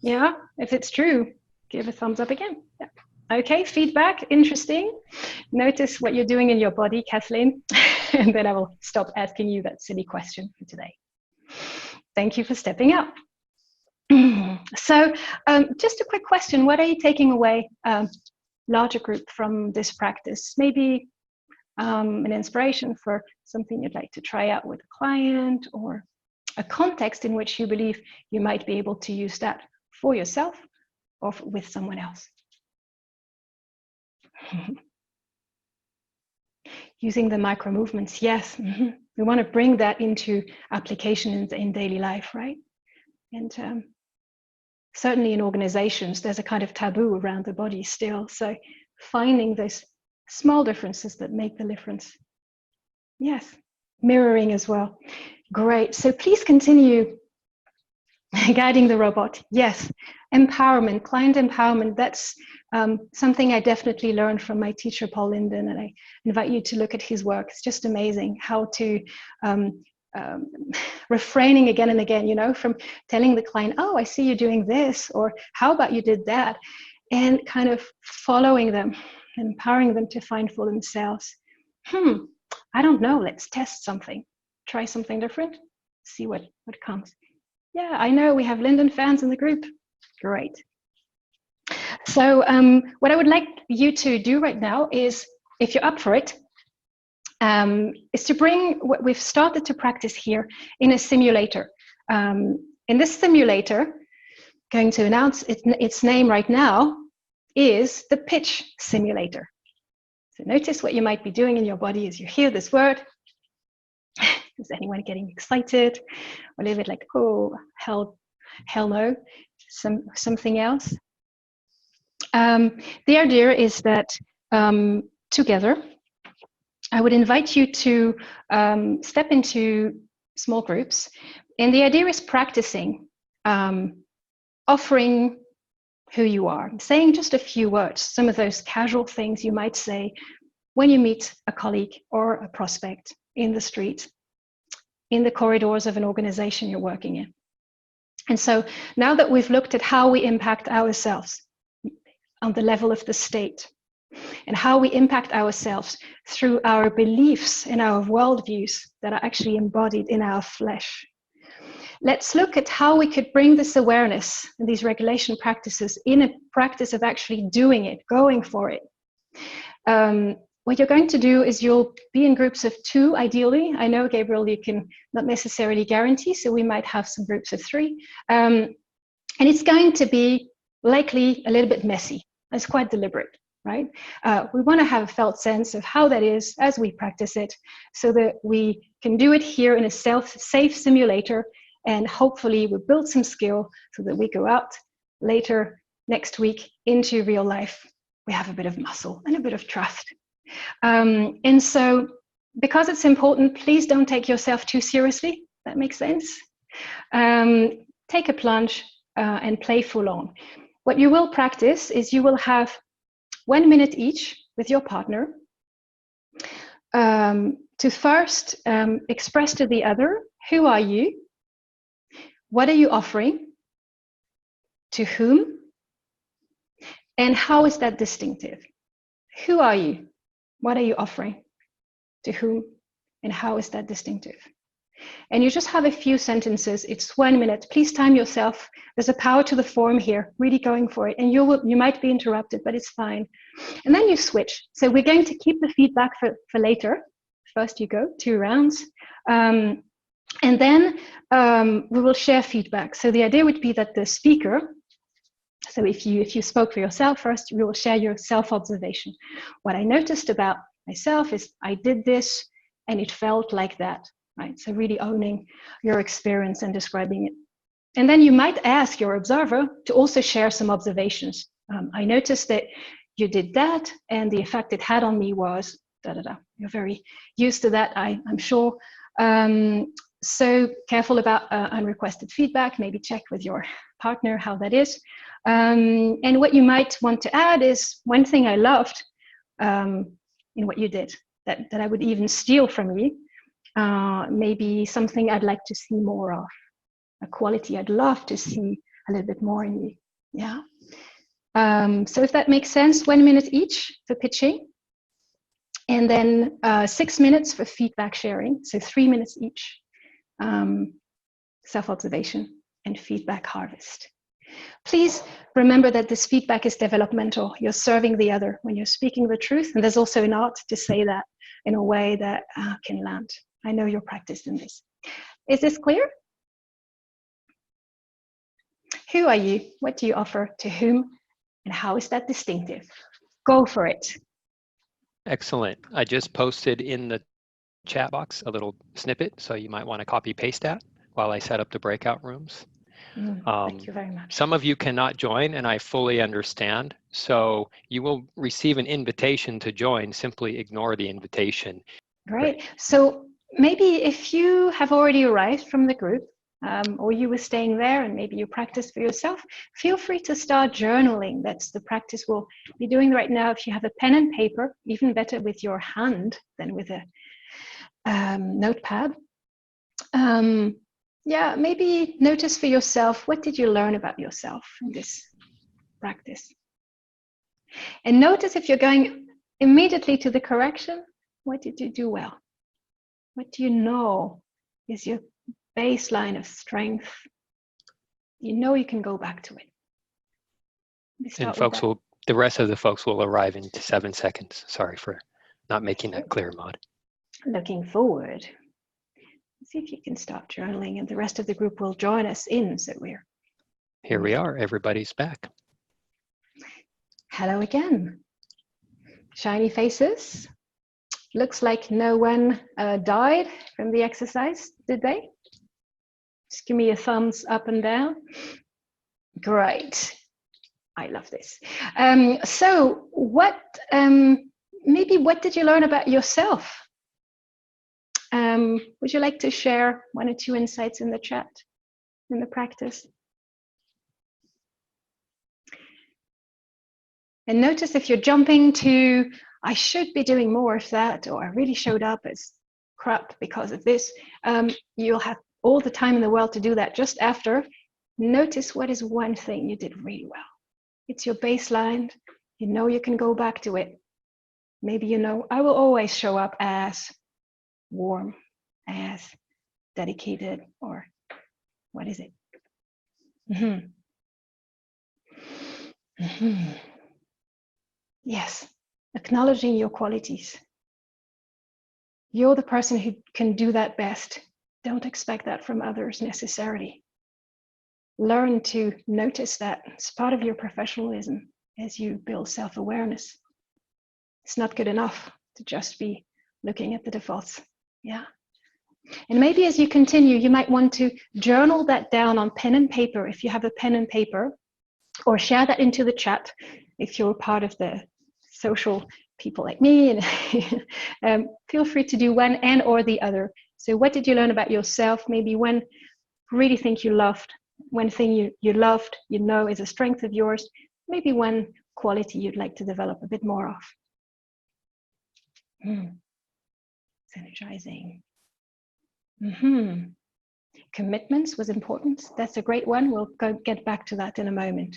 Yeah, if it's true, give a thumbs up again. Yeah. Okay, feedback, interesting. Notice what you're doing in your body, Kathleen, and then I will stop asking you that silly question for today. Thank you for stepping up. So just a quick question, what are you taking away, larger group, from this practice? Maybe an inspiration for something you'd like to try out with a client, or a context in which you believe you might be able to use that for yourself or with someone else. Using the micro movements, yes. We want to bring that into application in daily life, right? And certainly in organizations, there's a kind of taboo around the body still. So finding those small differences that make the difference. Yes, mirroring as well. Great. So please continue guiding the robot. Yes, empowerment, client empowerment. That's something I definitely learned from my teacher, Paul Linden, and I invite you to look at his work. It's just amazing how to refraining again and again, you know, from telling the client, oh, I see you doing this, or how about you did that, and kind of following them, empowering them to find for themselves. I don't know, let's test something, try something different, see what comes. Yeah, I know we have Linden fans in the group. Great. So what I would like you to do right now is, if you're up for it, is to bring what we've started to practice here in a simulator. In this simulator, going to announce its name right now, is the pitch simulator. So notice what you might be doing in your body as you hear this word. Is anyone getting excited? Or a little bit like, oh, hell no, something else? The idea is that together, I would invite you to step into small groups. And the idea is practicing, offering who you are, saying just a few words, some of those casual things you might say when you meet a colleague or a prospect in the street, in the corridors of an organization you're working in. And so now that we've looked at how we impact ourselves on the level of the state, and how we impact ourselves through our beliefs and our worldviews that are actually embodied in our flesh, let's look at how we could bring this awareness and these regulation practices in a practice of actually doing it, going for it. What you're going to do is you'll be in groups of 2, ideally. I know, Gabriel, you can not necessarily guarantee, so we might have some groups of 3. And it's going to be likely a little bit messy. It's quite deliberate, right? We want to have a felt sense of how that is as we practice it, so that we can do it here in a safe simulator, and hopefully we build some skill so that we go out later next week into real life. We have a bit of muscle and a bit of trust. And so, because it's important, please don't take yourself too seriously. That makes sense. Take a plunge and play full on. What you will practice is you will have 1 minute each with your partner to first express to the other, who are you? What are you offering? To whom? And how is that distinctive? Who are you? What are you offering? To whom? And how is that distinctive? And you just have a few sentences. It's 1 minute. Please time yourself. There's a power to the form here, really going for it. And you might be interrupted, but it's fine. And then you switch. So we're going to keep the feedback for later. First you go 2 rounds. And then we will share feedback. So the idea would be that the speaker, so if you spoke for yourself first, you will share your self-observation. What I noticed about myself is I did this and it felt like that, right? So really owning your experience and describing it. And then you might ask your observer to also share some observations. I noticed that you did that and the effect it had on me was da-da-da. You're very used to that, I'm sure. So careful about unrequested feedback, maybe check with your partner how that is. And what you might want to add is one thing I loved in what you did, that I would even steal from you, maybe something I'd like to see more of, a quality I'd love to see a little bit more in you. Yeah. So if that makes sense, 1 minute each for pitching, and then 6 minutes for feedback sharing. So 3 minutes each, self-observation and feedback harvest. Please remember that this feedback is developmental. You're serving the other when you're speaking the truth. And there's also an art to say that in a way that can land. I know you're practiced in this. Is this clear? Who are you? What do you offer to whom? And how is that distinctive? Go for it. Excellent. I just posted in the chat box a little snippet, so you might want to copy paste that while I set up the breakout rooms. Thank you very much. Some of you cannot join, and I fully understand. So you will receive an invitation to join. Simply ignore the invitation. Great. So maybe if you have already arrived from the group, or you were staying there and maybe you practice for yourself, feel free to start journaling. That's the practice we'll be doing right now. If you have a pen and paper, even better with your hand than with a notepad. Yeah, maybe notice for yourself, what did you learn about yourself in this practice? And notice if you're going immediately to the correction, what did you do well? What do you know is your baseline of strength? You know you can go back to it. And folks will, the rest of the folks will arrive in 7 seconds. Sorry for not making that clear, Maud. Looking forward. See if you can start journaling, and the rest of the group will join us in. So we're here. We are. Everybody's back. Hello again. Shiny faces. Looks like no one died from the exercise, did they? Just give me a thumbs up and down. Great. I love this. So what, maybe what did you learn about yourself? Would you like to share 1 or 2 insights in the chat, in the practice? And notice if you're jumping to, I should be doing more of that, or I really showed up as crap because of this, you'll have all the time in the world to do that just after. Notice what is one thing you did really well. It's your baseline. You know you can go back to it. Maybe you know, I will always show up as warm, as dedicated, or what is it? Yes, acknowledging your qualities. You're the person who can do that best. Don't expect that from others necessarily. Learn to notice that. It's part of your professionalism as you build self-awareness. It's not good enough to just be looking at the defaults. Yeah. And maybe as you continue, you might want to journal that down on pen and paper if you have a pen and paper, or share that into the chat if you're part of the social people like me. And feel free to do one and or the other. So what did you learn about yourself? Maybe one really thing you loved, one thing you loved, you know is a strength of yours, maybe one quality you'd like to develop a bit more of. It's energizing. Commitments was important. That's a great one. We'll get back to that in a moment.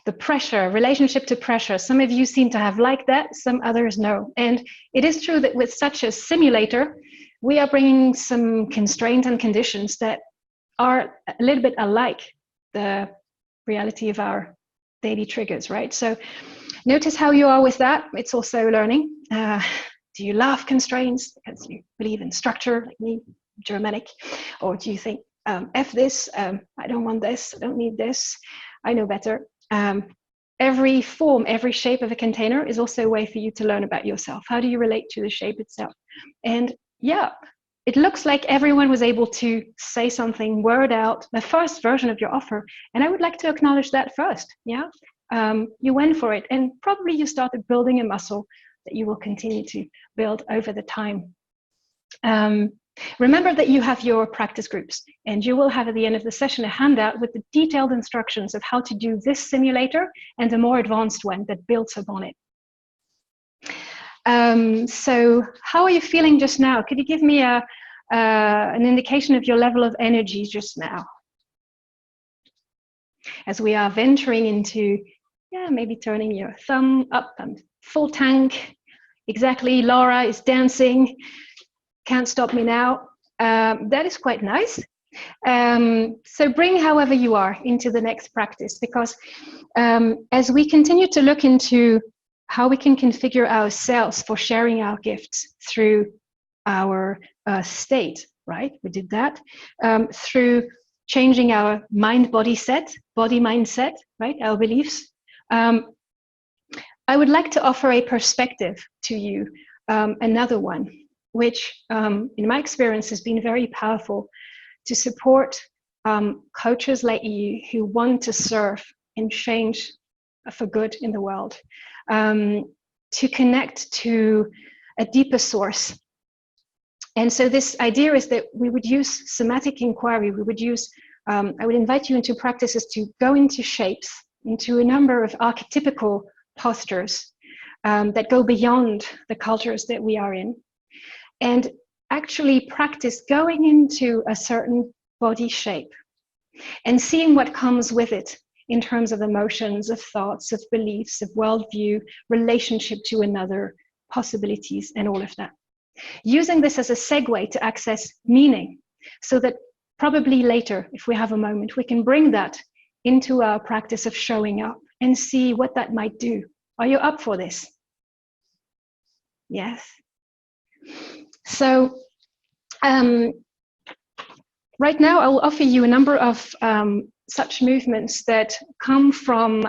The pressure, relationship to pressure. Some of you seem to have liked that, some others no. And it is true that with such a simulator, we are bringing some constraints and conditions that are a little bit alike the reality of our daily triggers, right? So notice how you are with that. It's also learning. Do you love constraints because you believe in structure, like me, Germanic? Or do you think, F this, I don't want this, I don't need this, I know better? Every form, every shape of a container is also a way for you to learn about yourself. How do you relate to the shape itself? And yeah, it looks like everyone was able to say something, word out, the first version of your offer. And I would like to acknowledge that first, yeah? You went for it, and probably you started building a muscle that you will continue to build over the time. Remember that you have your practice groups, and you will have at the end of the session a handout with the detailed instructions of how to do this simulator and a more advanced one that builds upon it. So how are you feeling just now? Could you give me an indication of your level of energy just now? as we are venturing into, maybe turning your thumb up and full tank. Exactly, Laura is dancing. Can't stop me now. That is quite nice. So bring however you are into the next practice, because as we continue to look into how we can configure ourselves for sharing our gifts through our state, right? We did that through changing our mind-body set, body-mindset, right? Our beliefs. I would like to offer a perspective to you, another one, which in my experience has been very powerful to support coaches like you who want to serve and change for good in the world, to connect to a deeper source. And so this idea is that we would use somatic inquiry. We would use, I would invite you into practices to go into shapes, into a number of archetypical postures that go beyond the cultures that we are in, and actually practice going into a certain body shape and seeing what comes with it in terms of emotions, of thoughts, of beliefs, of worldview, relationship to another, possibilities, and all of that. Using this as a segue to access meaning, so that probably later, if we have a moment, we can bring that into our practice of showing up and see what that might do. Are you up for this? Yes. So right now I will offer you a number of such movements that come from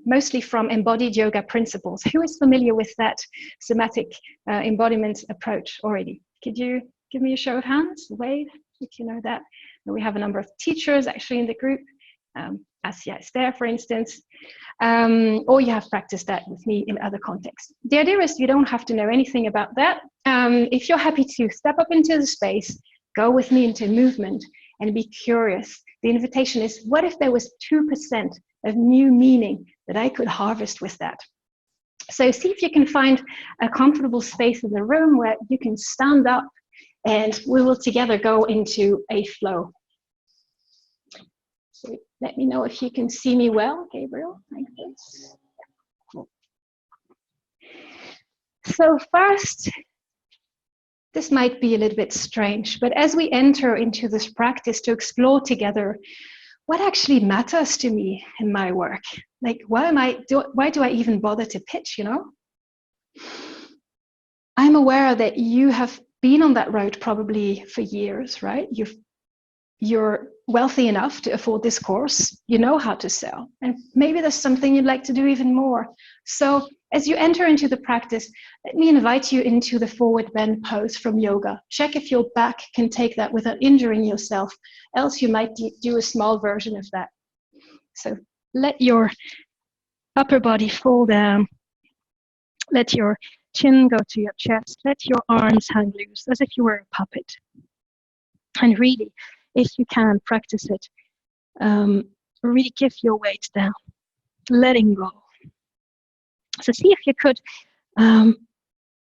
mostly from embodied yoga principles. Who is familiar with that somatic embodiment approach already? Could you give me a show of hands? Wave if you know that. And we have a number of teachers actually in the group. Asya is there, for instance, or you have practiced that with me in other contexts. The idea is you don't have to know anything about that. If you're happy to step up into the space, go with me into movement and be curious. The invitation is, what if there was 2% of new meaning that I could harvest with that? So see if you can find a comfortable space in the room where you can stand up, and we will together go into a flow. So let me know if you can see me well, Gabriel, like this. Cool. So first, this might be a little bit strange, but as we enter into this practice to explore together what actually matters to me in my work, like why do I even bother to pitch, you know? I'm aware that you have been on that road probably for years, right? You're wealthy enough to afford this course, you know how to sell, and maybe there's something you'd like to do even more. So as you enter into the practice, let me invite you into the forward bend pose from yoga. Check if your back can take that without injuring yourself, else you might do a small version of that. So let your upper body fall down, let your chin go to your chest, let your arms hang loose as if you were a puppet. And really, if you can, practice it. Really give your weight down, letting go. So see if you could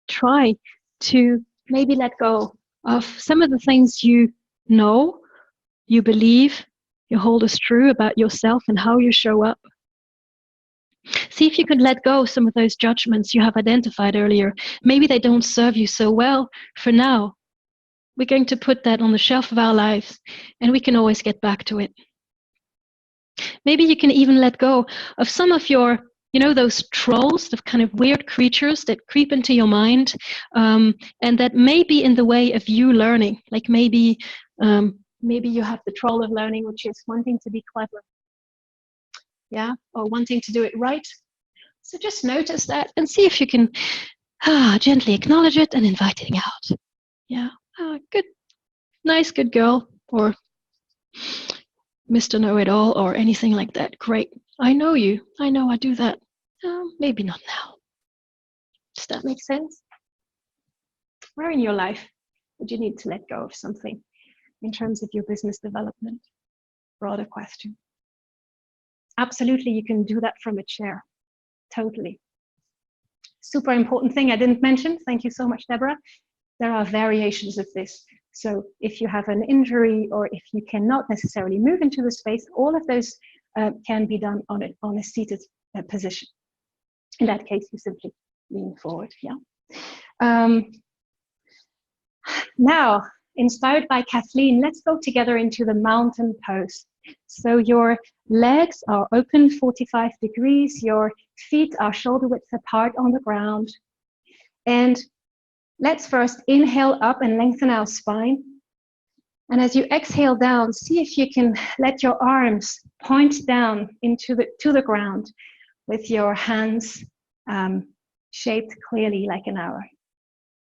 try to maybe let go of some of the things you know, you believe, you hold as true about yourself and how you show up. See if you could let go of some of those judgments you have identified earlier. Maybe they don't serve you so well for now. We're going to put that on the shelf of our lives, and we can always get back to it. Maybe you can even let go of some of your, you know, those trolls, the kind of weird creatures that creep into your mind, and that may be in the way of you learning. Like maybe you have the troll of learning, which is wanting to be clever, yeah, or wanting to do it right. So just notice that and see if you can gently acknowledge it and invite it out. Yeah. Good, nice, good girl, or Mr. Know-it-all, or anything like that. Great. I know you. I know I do that. Maybe not now. Does that make sense? Where in your life would you need to let go of something in terms of your business development? Broader question. Absolutely, you can do that from a chair. Totally. Super important thing I didn't mention. Thank you so much, Deborah. There are variations of this. So if you have an injury or if you cannot necessarily move into the space, all of those can be done on a seated position. In that case, you simply lean forward. Yeah. Now, inspired by Kathleen, let's go together into the mountain pose. So your legs are open 45 degrees, your feet are shoulder width apart on the ground. And let's first inhale up and lengthen our spine. And as you exhale down, see if you can let your arms point down to the ground with your hands shaped clearly like an arrow.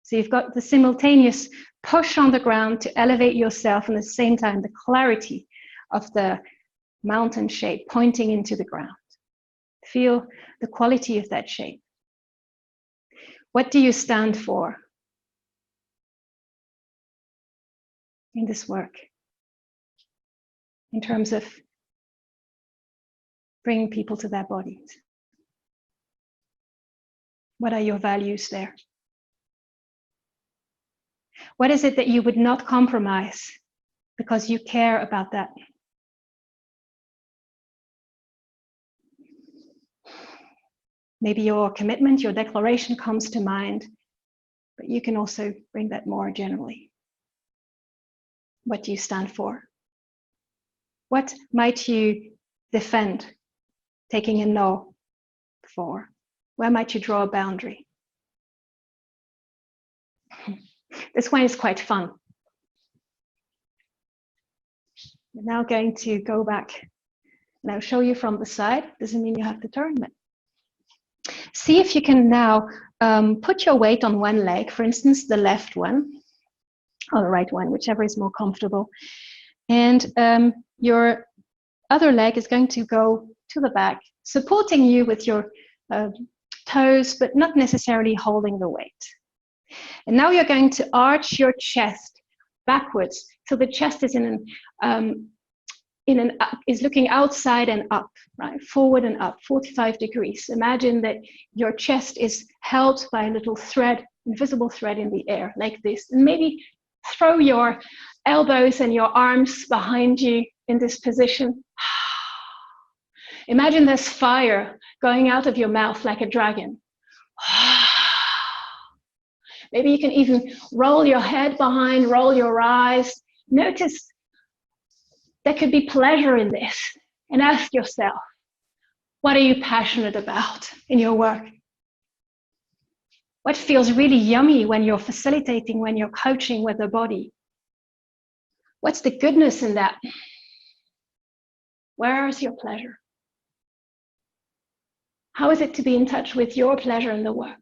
So you've got the simultaneous push on the ground to elevate yourself, and at the same time, the clarity of the mountain shape pointing into the ground. Feel the quality of that shape. What do you stand for in this work? In terms of bringing people to their bodies. What are your values there? What is it that you would not compromise because you care about that? Maybe your commitment, your declaration comes to mind, but you can also bring that more generally. What do you stand for? What might you defend, taking a no for? Where might you draw a boundary? This one is quite fun. We're now going to go back and I'll show you from the side. Doesn't mean you have to turn, but see if you can now put your weight on one leg, for instance, the left one, or the right one, whichever is more comfortable. And your other leg is going to go to the back, supporting you with your toes, but not necessarily holding the weight. And now you're going to arch your chest backwards. So the chest is is looking outside and up, right? Forward and up, 45 degrees. Imagine that your chest is held by a little thread, invisible thread in the air, like this. And maybe throw your elbows and your arms behind you in this position. Imagine there's fire going out of your mouth like a dragon. Maybe you can even roll your head behind, roll your eyes. Notice there could be pleasure in this. And ask yourself, what are you passionate about in your work? What feels really yummy when you're facilitating, when you're coaching with the body? What's the goodness in that? Where is your pleasure? How is it to be in touch with your pleasure in the work?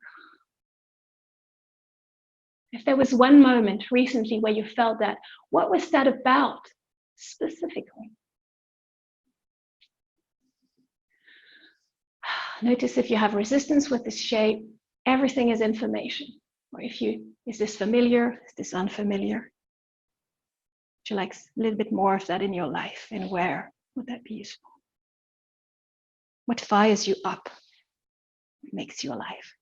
If there was one moment recently where you felt that, what was that about specifically? Notice if you have resistance with this shape, everything is information. Or is this familiar? Is this unfamiliar? Would you like a little bit more of that in your life? And where would that be useful? What fires you up? What makes you alive?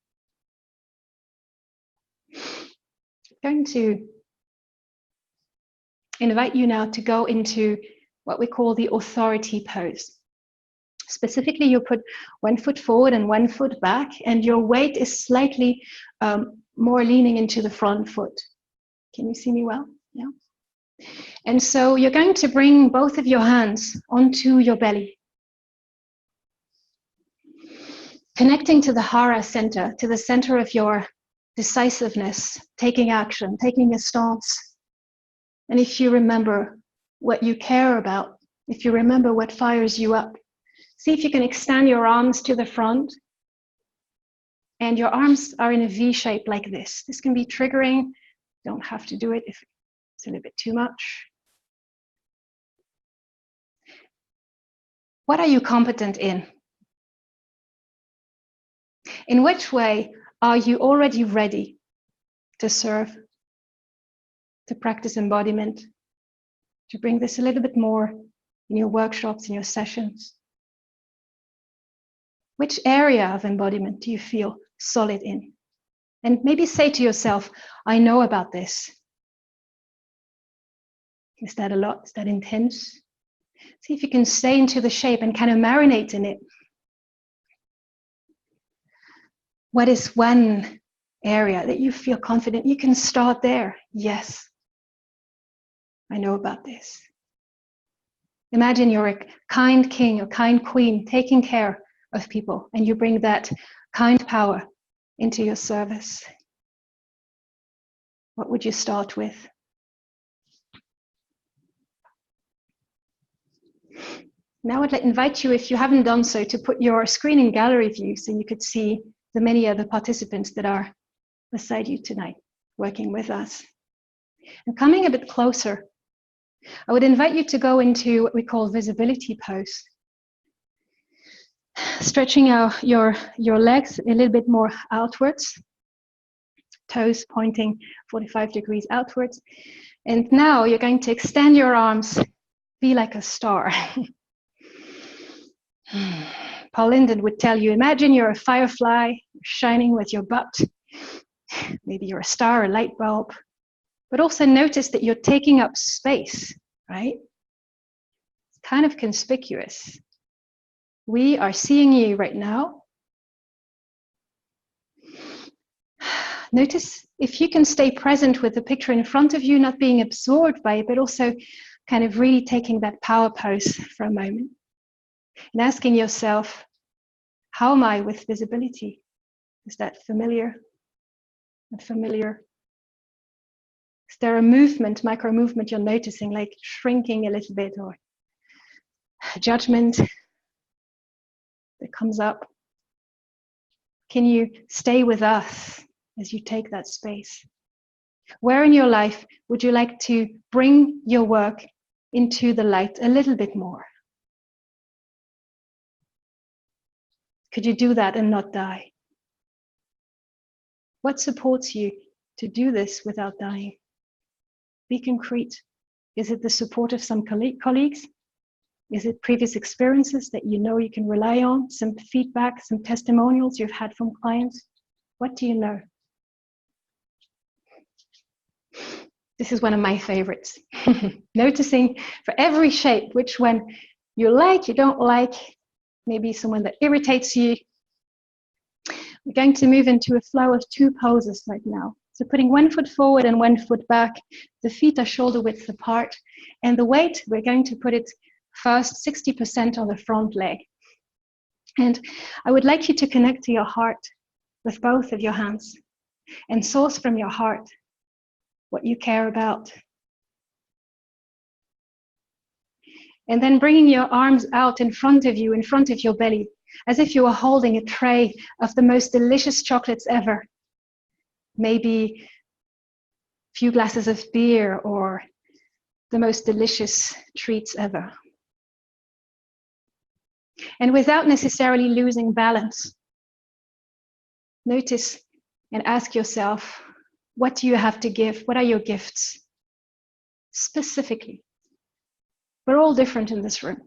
I'm going to invite you now to go into what we call the authority pose. Specifically, you put one foot forward and one foot back, and your weight is slightly more leaning into the front foot. Can you see me well? Yeah. And so you're going to bring both of your hands onto your belly, connecting to the Hara center, to the center of your decisiveness, taking action, taking a stance. And if you remember what you care about, if you remember what fires you up, see if you can extend your arms to the front. And your arms are in a V shape like this. This can be triggering. Don't have to do it if it's a little bit too much. What are you competent in? In which way are you already ready to serve, to practice embodiment, to bring this a little bit more in your workshops, in your sessions? Which area of embodiment do you feel solid in? And maybe say to yourself, I know about this. Is that a lot? Is that intense? See if you can stay into the shape and kind of marinate in it. What is one area that you feel confident? You can start there. Yes, I know about this. Imagine you're a kind king or kind queen taking care of people, and you bring that kind power into your service. What would you start with? Now I'd invite you, if you haven't done so, to put your screen in gallery view so you could see the many other participants that are beside you tonight, working with us. And coming a bit closer, I would invite you to go into what we call visibility pose. Stretching out your legs a little bit more outwards, toes pointing 45 degrees outwards. And now you're going to extend your arms, be like a star. Paul Linden would tell you, imagine you're a firefly shining with your butt. Maybe you're a star, a light bulb. But also notice that you're taking up space, right? It's kind of conspicuous. We are seeing you right now. Notice if you can stay present with the picture in front of you, not being absorbed by it, but also kind of really taking that power pose for a moment. And asking yourself, how am I with visibility? Is that familiar? Unfamiliar? Is there a movement, micro movement you're noticing, like shrinking a little bit, or judgment that comes up? Can you stay with us as you take that space? Where in your life would you like to bring your work into the light a little bit more? Could you do that and not die? What supports you to do this without dying? Be concrete. Is it the support of some colleagues? Is it previous experiences that you know you can rely on? Some feedback, some testimonials you've had from clients? What do you know? This is one of my favorites. Noticing for every shape, which one you like, you don't like, maybe someone that irritates you. We're going to move into a flow of two poses right now. So putting one foot forward and one foot back, the feet are shoulder width apart, and the weight, we're going to put it first 60% on the front leg. And I would like you to connect to your heart with both of your hands and source from your heart what you care about. And then bringing your arms out in front of you, in front of your belly, as if you were holding a tray of the most delicious chocolates ever. Maybe a few glasses of beer or the most delicious treats ever. And without necessarily losing balance, notice and ask yourself, what do you have to give? What are your gifts? Specifically. We're all different in this room.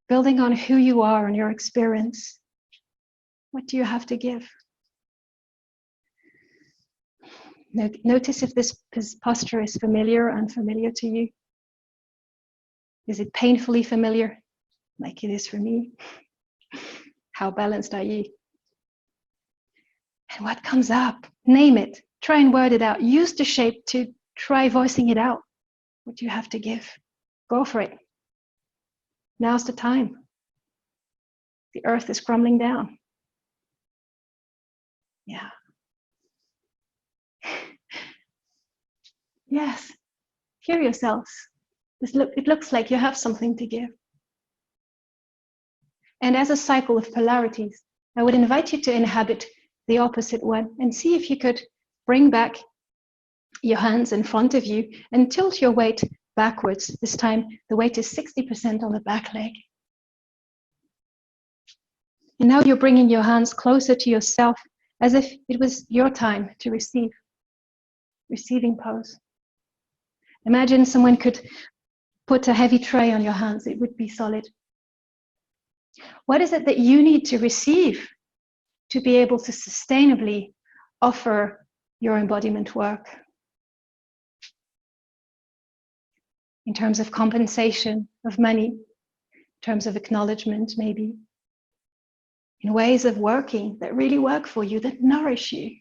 Building on who you are and your experience, what do you have to give? Notice if this posture is familiar or unfamiliar to you. Is it painfully familiar, like it is for me? How balanced are you? And what comes up? Name it. Try and word it out. Use the shape to try voicing it out. What do you have to give? Go for it. Now's the time. The earth is crumbling down. Yeah. Yes. Hear yourselves. It looks like you have something to give. And as a cycle of polarities, I would invite you to inhabit the opposite one and see if you could bring back your hands in front of you and tilt your weight backwards. This time, the weight is 60% on the back leg. And now you're bringing your hands closer to yourself as if it was your time to receive. Receiving pose. Imagine someone could put a heavy tray on your hands. It would be solid. What is it that you need to receive to be able to sustainably offer your embodiment work? in terms of compensation, of money, in terms of acknowledgement, maybe, in ways of working that really work for you, that nourish you.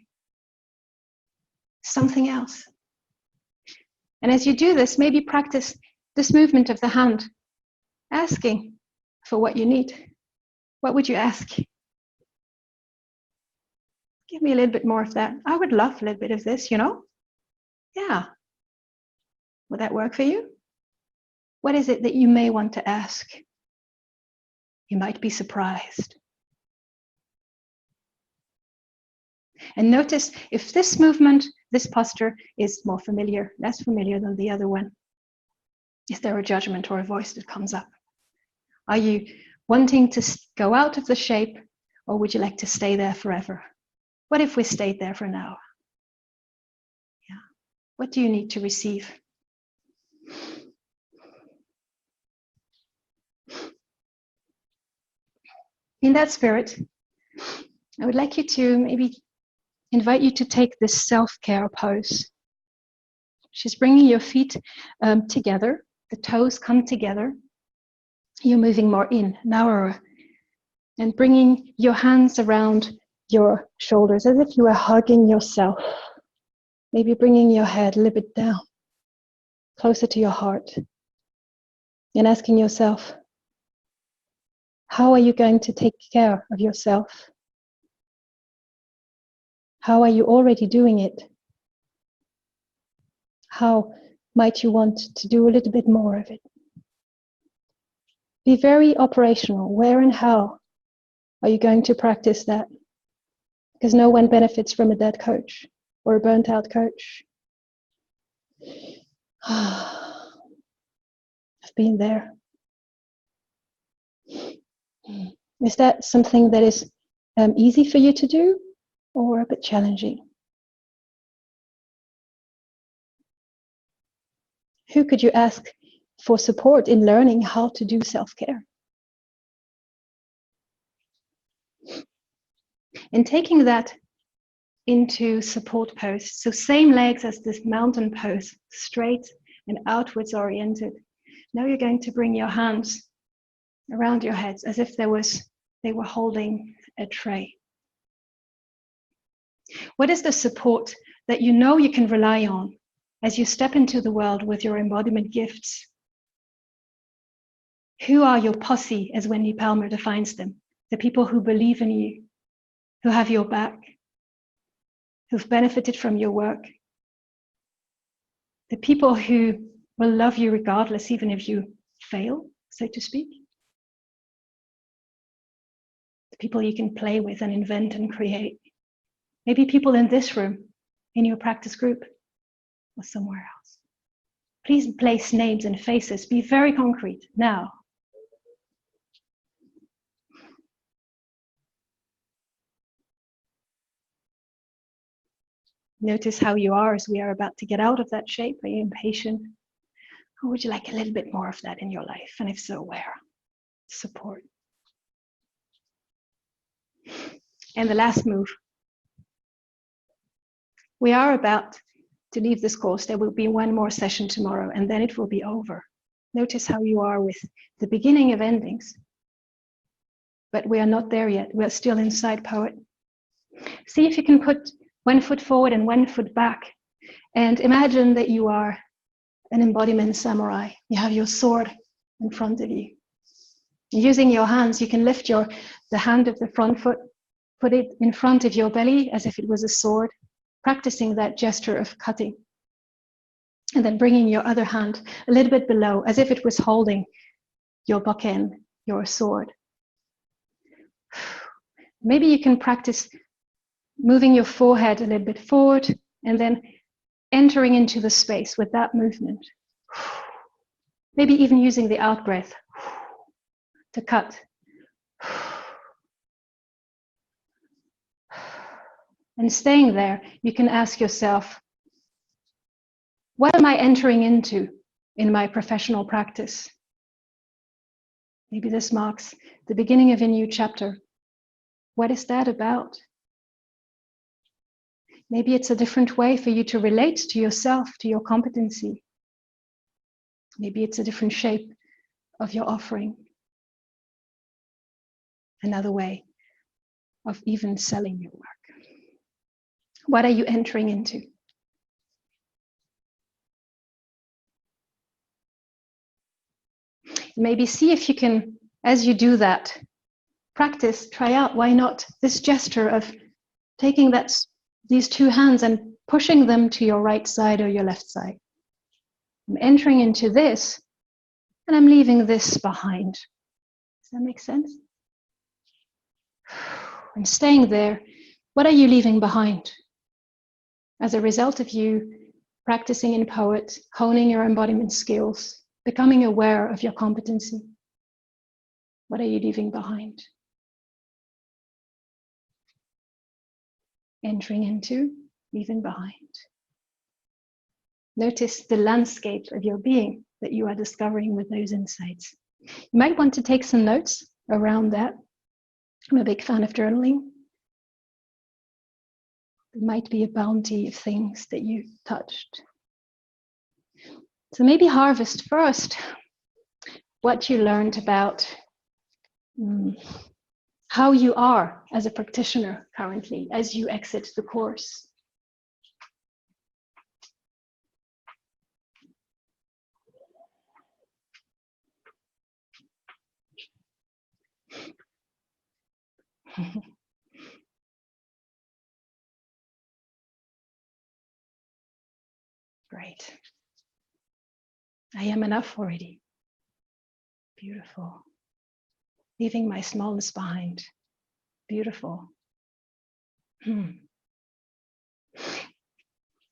Something else. And as you do this, maybe practice this movement of the hand, asking for what you need. What would you ask? Give me a little bit more of that. I would love a little bit of this, you know? Yeah. Would that work for you? What is it that you may want to ask? You might be surprised. And notice if this movement, this posture is more familiar, less familiar than the other one. Is there a judgment or a voice that comes up? Are you wanting to go out of the shape, or would you like to stay there forever? What if we stayed there for an hour? Yeah. What do you need to receive? In that spirit, I would like you to maybe invite you to take this self-care pose. She's bringing your feet together. The toes come together. You're moving more in, narrower, and bringing your hands around your shoulders as if you were hugging yourself. Maybe bringing your head a little bit down, closer to your heart, and asking yourself, how are you going to take care of yourself? How are you already doing it? How might you want to do a little bit more of it? Be very operational. Where and how are you going to practice that? Because no one benefits from a dead coach or a burnt out coach. I've been there. Is that something that is easy for you to do or a bit challenging? Who could you ask for support in learning how to do self-care? And taking that into support pose, so same legs as this mountain pose, straight and outwards oriented. Now you're going to bring your hands around your heads as if they were holding a tray. What is the support that you know you can rely on as you step into the world with your embodiment gifts? Who are your posse, as Wendy Palmer defines them? The people who believe in you, who have your back, who've benefited from your work. The people who will love you regardless, even if you fail, so to speak. The people you can play with and invent and create. Maybe people in this room, in your practice group, or somewhere else. Please place names and faces. Be very concrete now. Notice how you are as we are about to get out of that shape. Are you impatient? Or would you like a little bit more of that in your life? And if so, where? Support. And the last move. We are about to leave this course. There will be one more session tomorrow, and then it will be over. Notice how you are with the beginning of endings. But we are not there yet. We're still inside poet. See if you can put one foot forward and one foot back. And imagine that you are an embodiment samurai. You have your sword in front of you. Using your hands, you can lift the hand of the front foot, put it in front of your belly as if it was a sword, practicing that gesture of cutting. And then bringing your other hand a little bit below, as if it was holding your bokken, your sword. Maybe you can practice moving your forehead a little bit forward and then entering into the space with that movement. Maybe even using the out breath to cut. And staying there, you can ask yourself, what am I entering into in my professional practice? Maybe this marks the beginning of a new chapter. What is that about? Maybe it's a different way for you to relate to yourself, to your competency. Maybe it's a different shape of your offering. Another way of even selling your work. What are you entering into? Maybe see if you can, as you do that, practice, try out, why not, this gesture of taking these two hands and pushing them to your right side or your left side. I'm entering into this, and I'm leaving this behind. Does that make sense? I'm staying there. What are you leaving behind? As a result of you practicing in Poet, honing your embodiment skills, becoming aware of your competency. What are you leaving behind? Entering into, leaving behind. Notice the landscape of your being that you are discovering with those insights. You might want to take some notes around that. I'm a big fan of journaling. There might be a bounty of things that you touched. So maybe harvest first what you learned about how you are as a practitioner currently as you exit the course. Great. I am enough already. Beautiful. Leaving my smallness behind. Beautiful.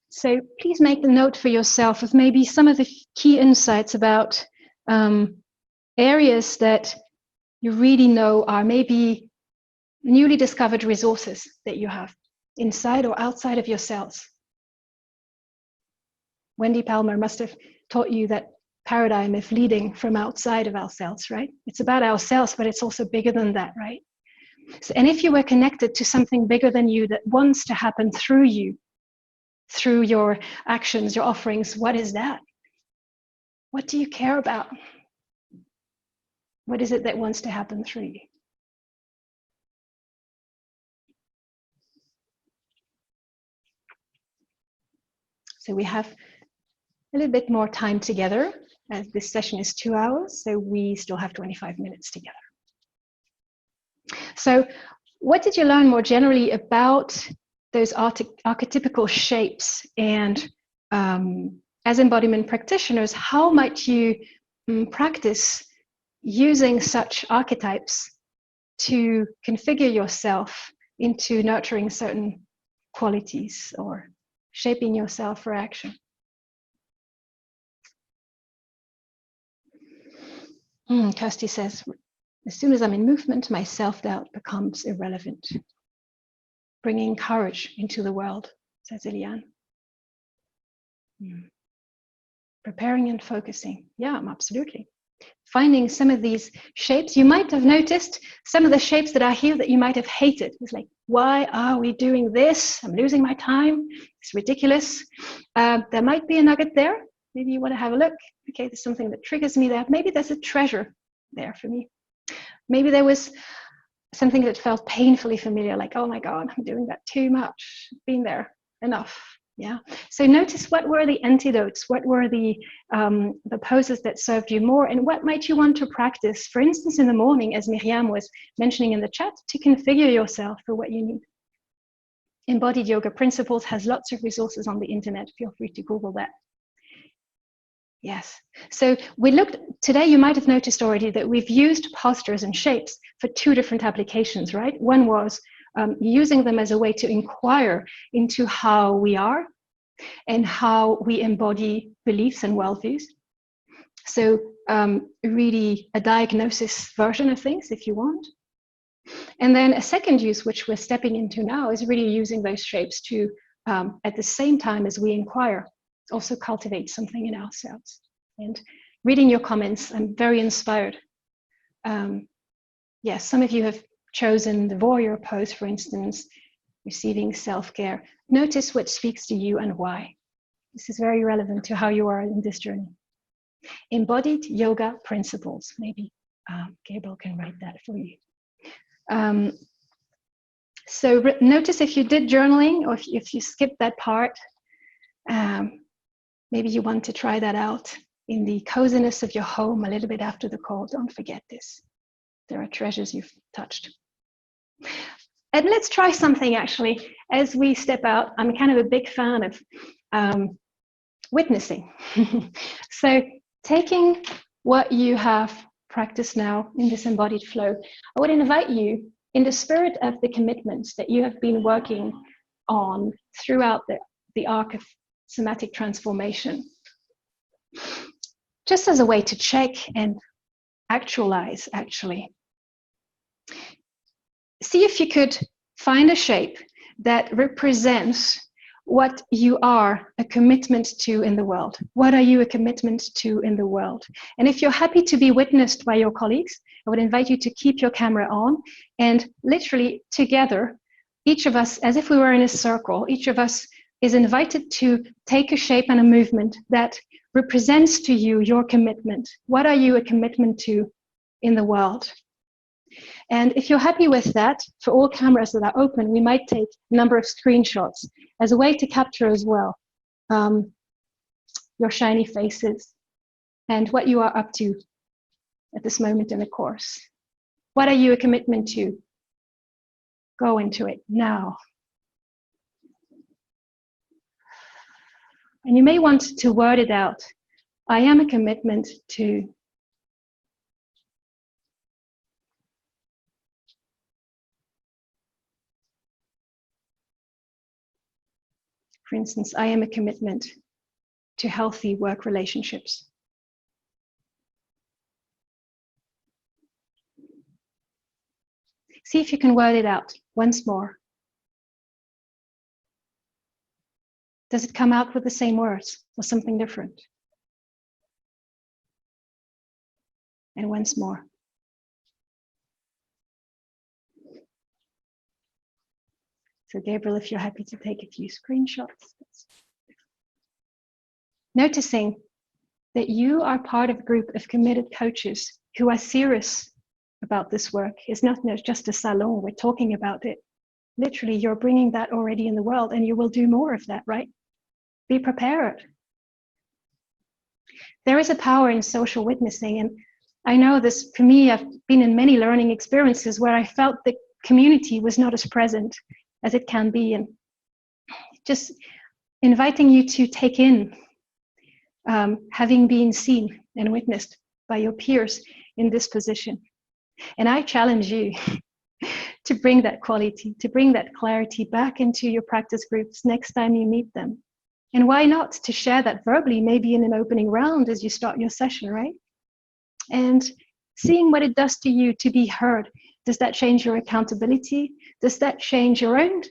So please make a note for yourself of maybe some of the key insights about areas that you really know are maybe newly discovered resources that you have inside or outside of your cells. Wendy Palmer must have taught you that paradigm of leading from outside of ourselves, right? It's about ourselves, but it's also bigger than that, right? So, and if you were connected to something bigger than you that wants to happen through you, through your actions, your offerings, what is that? What do you care about? What is it that wants to happen through you? So we have a little bit more time together, as this session is 2 hours, so we still have 25 minutes together. So what did you learn more generally about those archetypical shapes? And as embodiment practitioners, how might you practice using such archetypes to configure yourself into nurturing certain qualities or shaping yourself for action? Kirsty says, as soon as I'm in movement, my self-doubt becomes irrelevant. Bringing courage into the world, says Eliane. Preparing and focusing. Yeah, absolutely. Finding some of these shapes. You might have noticed some of the shapes that are here that you might have hated. It's like, why are we doing this? I'm losing my time. It's ridiculous. There might be a nugget there. Maybe you want to have a look. Okay, there's something that triggers me there. Maybe there's a treasure there for me. Maybe there was something that felt painfully familiar, like, oh my God, I'm doing that too much. Been there, enough. Yeah. So notice what were the antidotes, what were the poses that served you more, and what might you want to practice, for instance, in the morning, as Miriam was mentioning in the chat, to configure yourself for what you need. Embodied Yoga Principles has lots of resources on the internet. Feel free to Google that. Yes. So we looked today, you might have noticed already that we've used postures and shapes for 2 different applications, right? One was using them as a way to inquire into how we are and how we embody beliefs and worldviews. So really a diagnosis version of things, if you want. And then a second use, which we're stepping into now, is really using those shapes to, at the same time as we inquire, also cultivate something in ourselves. And reading your comments, I'm very inspired. Yes, some of you have chosen the warrior pose, for instance, receiving self-care. Notice what speaks to you and why. This is very relevant to how you are in this journey. Embodied yoga principles. Maybe Gabriel can write that for you. So notice if you did journaling, or if you skipped that part, maybe you want to try that out in the coziness of your home a little bit after the call. Don't forget this. There are treasures you've touched. And let's try something actually as we step out. I'm kind of a big fan of witnessing. So taking what you have practiced now in this embodied flow, I would invite you, in the spirit of the commitments that you have been working on throughout the arc of somatic transformation, just as a way to check and actualize, actually. See if you could find a shape that represents what you are a commitment to in the world. What are you a commitment to in the world? And if you're happy to be witnessed by your colleagues, I would invite you to keep your camera on, and literally together, each of us, as if we were in a circle, each of us is invited to take a shape and a movement that represents to you your commitment. What are you a commitment to in the world? And if you're happy with that, for all cameras that are open, we might take a number of screenshots as a way to capture as well your shiny faces and what you are up to at this moment in the course. What are you a commitment to? Go into it now. And you may want to word it out. I am a commitment to. For instance, I am a commitment to healthy work relationships. See if you can word it out once more. Does it come out with the same words or something different? And once more. So Gabriel, if you're happy to take a few screenshots. Noticing that you are part of a group of committed coaches who are serious about this work. It's not just a salon, we're talking about it. Literally, you're bringing that already in the world, and you will do more of that, right? Be prepared. There is a power in social witnessing, and I know this, for me, I've been in many learning experiences where I felt the community was not as present as it can be, and just inviting you to take in having been seen and witnessed by your peers in this position. And I challenge you to bring that quality, to bring that clarity back into your practice groups next time you meet them. And why not to share that verbally, maybe in an opening round as you start your session, right? And seeing what it does to you to be heard. Does that change your accountability? Does that change your own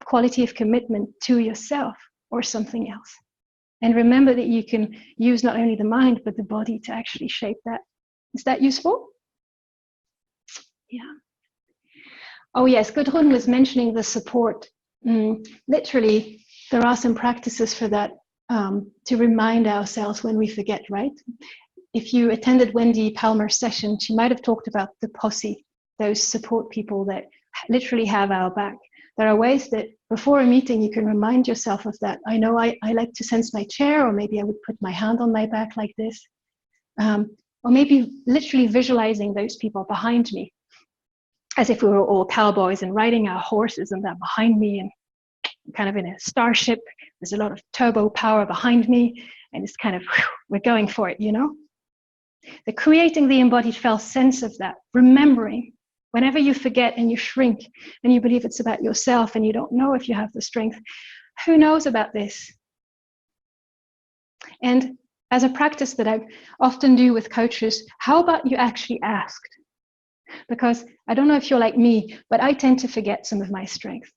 quality of commitment to yourself or something else? And remember that you can use not only the mind, but the body to actually shape that. Is that useful? Yeah. Oh yes, Gudrun was mentioning the support. Literally, there are some practices for that to remind ourselves when we forget, right? If you attended Wendy Palmer's session, she might have talked about the posse, those support people that literally have our back. There are ways that before a meeting, you can remind yourself of that. I know I like to sense my chair, or maybe I would put my hand on my back like this. Or maybe literally visualizing those people behind me, as if we were all cowboys and riding our horses, and they're behind me, and kind of in a starship. There's a lot of turbo power behind me, and it's kind of, whew, we're going for it, you know? The creating the embodied felt sense of that, remembering whenever you forget and you shrink and you believe it's about yourself and you don't know if you have the strength, who knows about this? And as a practice that I often do with coaches, how about you actually asked? Because I don't know if you're like me, but I tend to forget some of my strength.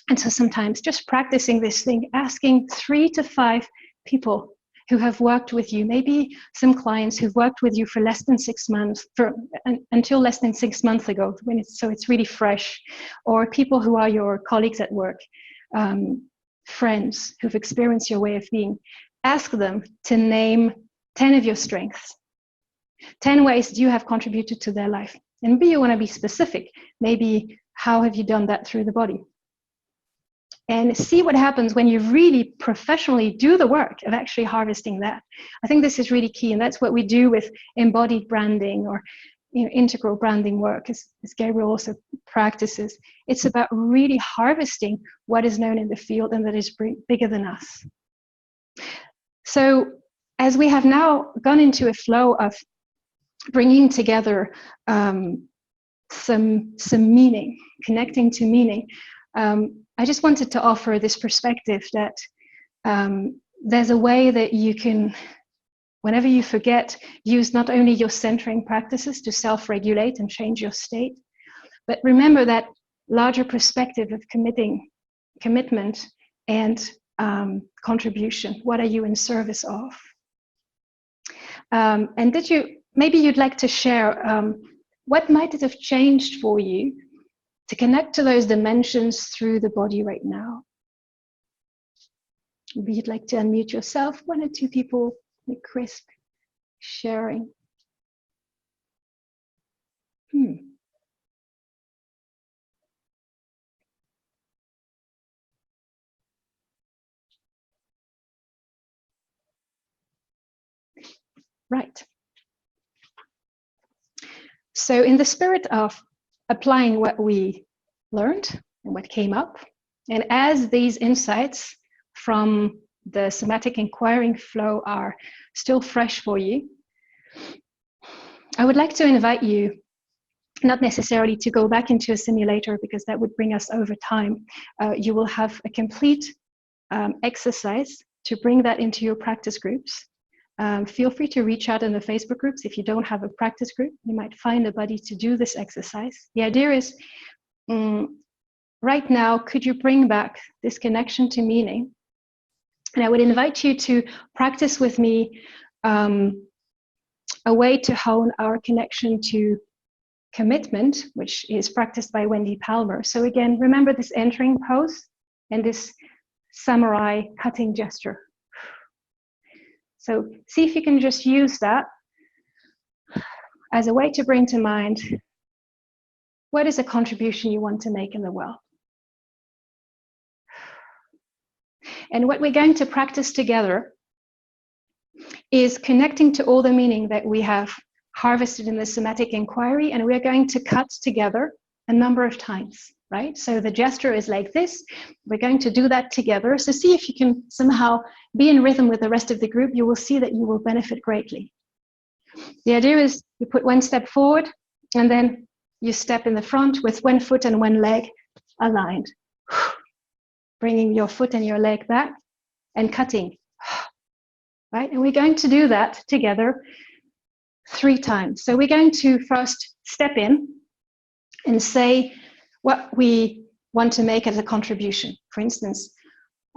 And so sometimes just practicing this thing, asking 3 to 5 people who have worked with you, maybe some clients who've worked with you for less than 6 months, until less than 6 months ago, so it's really fresh, or people who are your colleagues at work, friends who've experienced your way of being. Ask them to name 10 of your strengths. 10 ways you have contributed to their life. And B, you want to be specific. Maybe how have you done that through the body? And see what happens when you really professionally do the work of actually harvesting that. I think this is really key, and that's what we do with embodied branding or integral branding work, as Gabriel also practices. It's about really harvesting what is known in the field and that is bigger than us. So as we have now gone into a flow of bringing together some meaning, connecting to meaning, I just wanted to offer this perspective that there's a way that you can, whenever you forget, use not only your centering practices to self-regulate and change your state, but remember that larger perspective of commitment and contribution. What are you in service of? And maybe you'd like to share what might it have changed for you to connect to those dimensions through the body right now? Maybe you'd like to unmute yourself, 1 or 2 people, like crisp sharing. Right. So in the spirit of applying what we learned and what came up, and as these insights from the somatic inquiring flow are still fresh for you, I would like to invite you, not necessarily to go back into a simulator because that would bring us over time. You will have a complete exercise to bring that into your practice groups. Feel free to reach out in the Facebook groups. If you don't have a practice group, you might find a buddy to do this exercise. The idea is, right now, could you bring back this connection to meaning? And I would invite you to practice with me a way to hone our connection to commitment, which is practiced by Wendy Palmer. So again, remember this entering pose and this samurai cutting gesture. So see if you can just use that as a way to bring to mind, what is a contribution you want to make in the world? And what we're going to practice together is connecting to all the meaning that we have harvested in the somatic inquiry, and we're going to cut together a number of times, right? So the gesture is like this. We're going to do that together. So see if you can somehow be in rhythm with the rest of the group. You will see that you will benefit greatly. The idea is you put 1 step forward, and then you step in the front with 1 foot and 1 leg aligned. Bringing your foot and your leg back and cutting, right? And we're going to do that together 3 times. So we're going to first step in and say what we want to make as a contribution. For instance,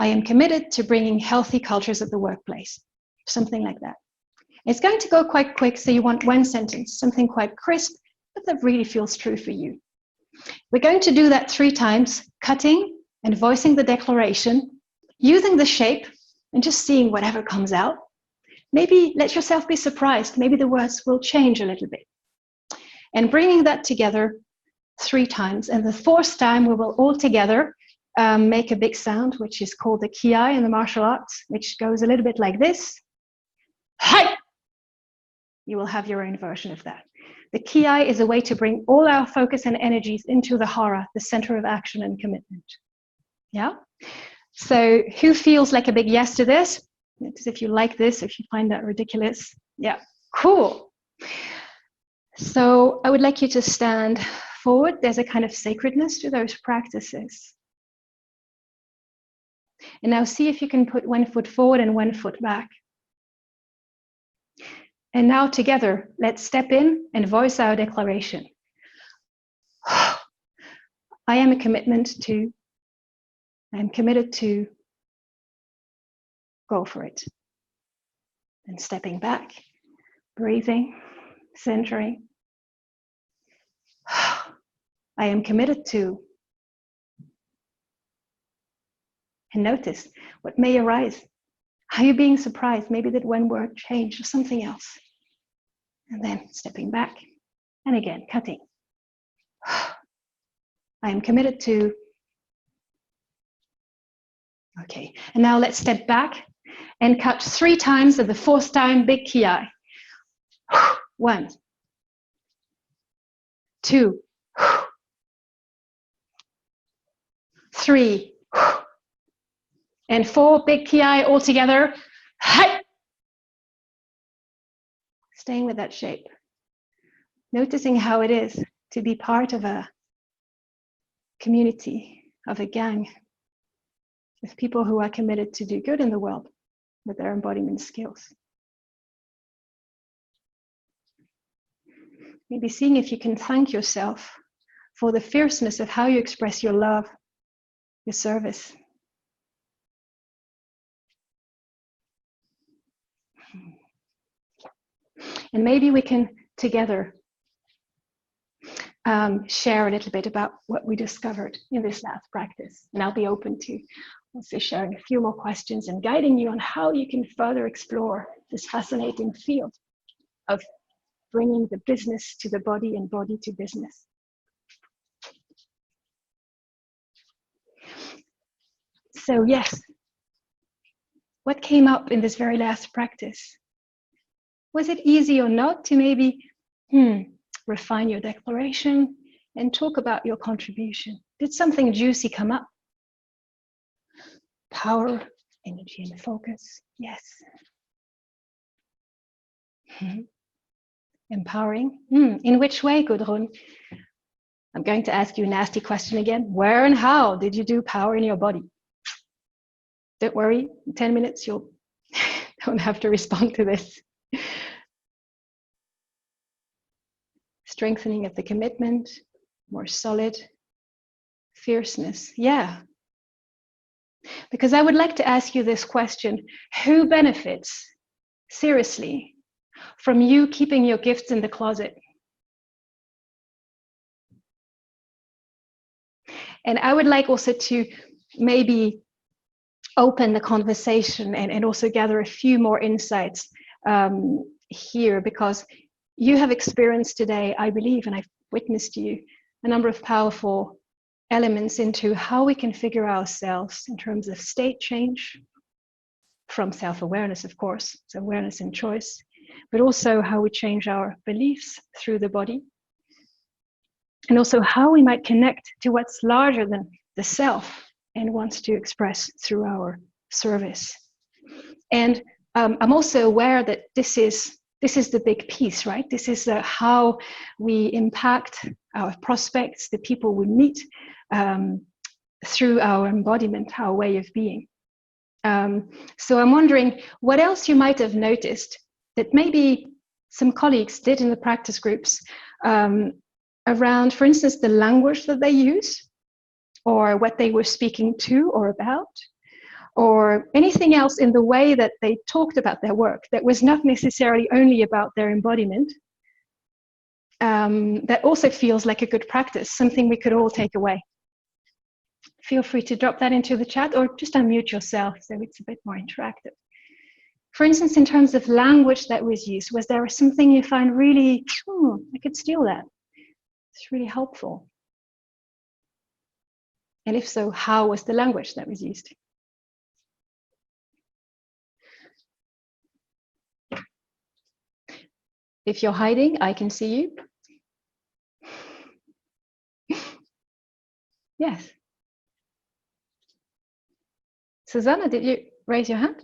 I am committed to bringing healthy cultures at the workplace, something like that. It's going to go quite quick, so you want 1 sentence, something quite crisp, but that really feels true for you. We're going to do that 3 times, cutting and voicing the declaration, using the shape and just seeing whatever comes out. Maybe let yourself be surprised. Maybe the words will change a little bit. And bringing that together 3 times. And the 4th time, we will all together make a big sound, which is called the ki in the martial arts, which goes a little bit like this. Hi! You will have your own version of that. The ki is a way to bring all our focus and energies into the hara, the center of action and commitment. Yeah? So who feels like a big yes to this? Because if you like this, if you find that ridiculous, yeah, cool. So I would like you to stand forward. There's a kind of sacredness to those practices. And now see if you can put 1 foot forward and 1 foot back. And now together, let's step in and voice our declaration. I am committed to go for it. And stepping back, breathing, centering. I am committed to. And notice what may arise. Are you being surprised? Maybe that one word changed or something else. And then stepping back and again, cutting. I am committed to. Okay, and now let's step back and cut 3 times, and the 4th time, big ki. 1, 2, 3, and 4, big ki all together. Staying with that shape. Noticing how it is to be part of a community, of a gang, with people who are committed to do good in the world with their embodiment skills. Maybe seeing if you can thank yourself for the fierceness of how you express your love, your service. And maybe we can together share a little bit about what we discovered in this last practice. And I'll be open to also sharing a few more questions and guiding you on how you can further explore this fascinating field of bringing the business to the body and body to business. So yes, what came up in this very last practice? Was it easy or not to maybe refine your declaration and talk about your contribution? Did something juicy come up? Power, energy, and focus. Yes. Empowering. In which way, Gudrun? I'm going to ask you a nasty question again. Where and how did you do power in your body? Don't worry, in 10 minutes you'll don't have to respond to this. Strengthening of the commitment, more solid, fierceness. Yeah. Because I would like to ask you this question: who benefits, seriously, from you keeping your gifts in the closet? And I would like also to maybe open the conversation and also gather a few more insights here, because you have experienced today, I believe, and I've witnessed you, a number of powerful elements into how we can figure ourselves in terms of state change, from self-awareness, of course, so awareness and choice, but also how we change our beliefs through the body, and also how we might connect to what's larger than the self and wants to express through our service. And I'm also aware that this is the big piece, right? This is how we impact our prospects, the people we meet, through our embodiment, our way of being. So I'm wondering what else you might have noticed that maybe some colleagues did in the practice groups around, for instance, the language that they use, or what they were speaking to or about, or anything else in the way that they talked about their work that was not necessarily only about their embodiment, that also feels like a good practice, something we could all take away. Feel free to drop that into the chat or just unmute yourself so it's a bit more interactive. For instance, in terms of language that was used, was there something you find really, I could steal that? It's really helpful. And if so, how was the language that was used? If you're hiding, I can see you. Yes. Susanna, did you raise your hand?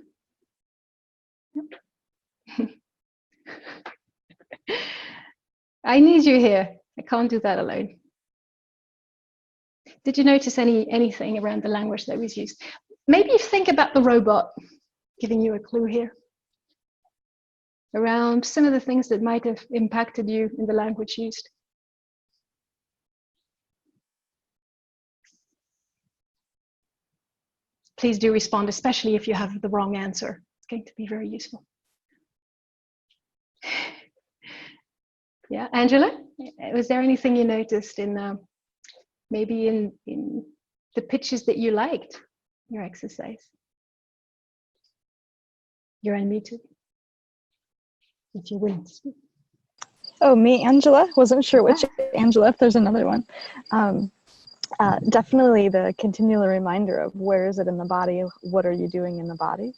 I need you here. I can't do that alone. Did you notice anything around the language that was used? Maybe think about the robot, giving you a clue here, around some of the things that might have impacted you in the language used. Please do respond, especially if you have the wrong answer. It's going to be very useful. Yeah, Angela, was there anything you noticed in maybe in the pitches that you liked, your exercise? You're unmuted. If you wouldn't speak. Oh, me, Angela? Wasn't sure which Angela, if there's another one. Definitely the continual reminder of where is it in the body, what are you doing in the body,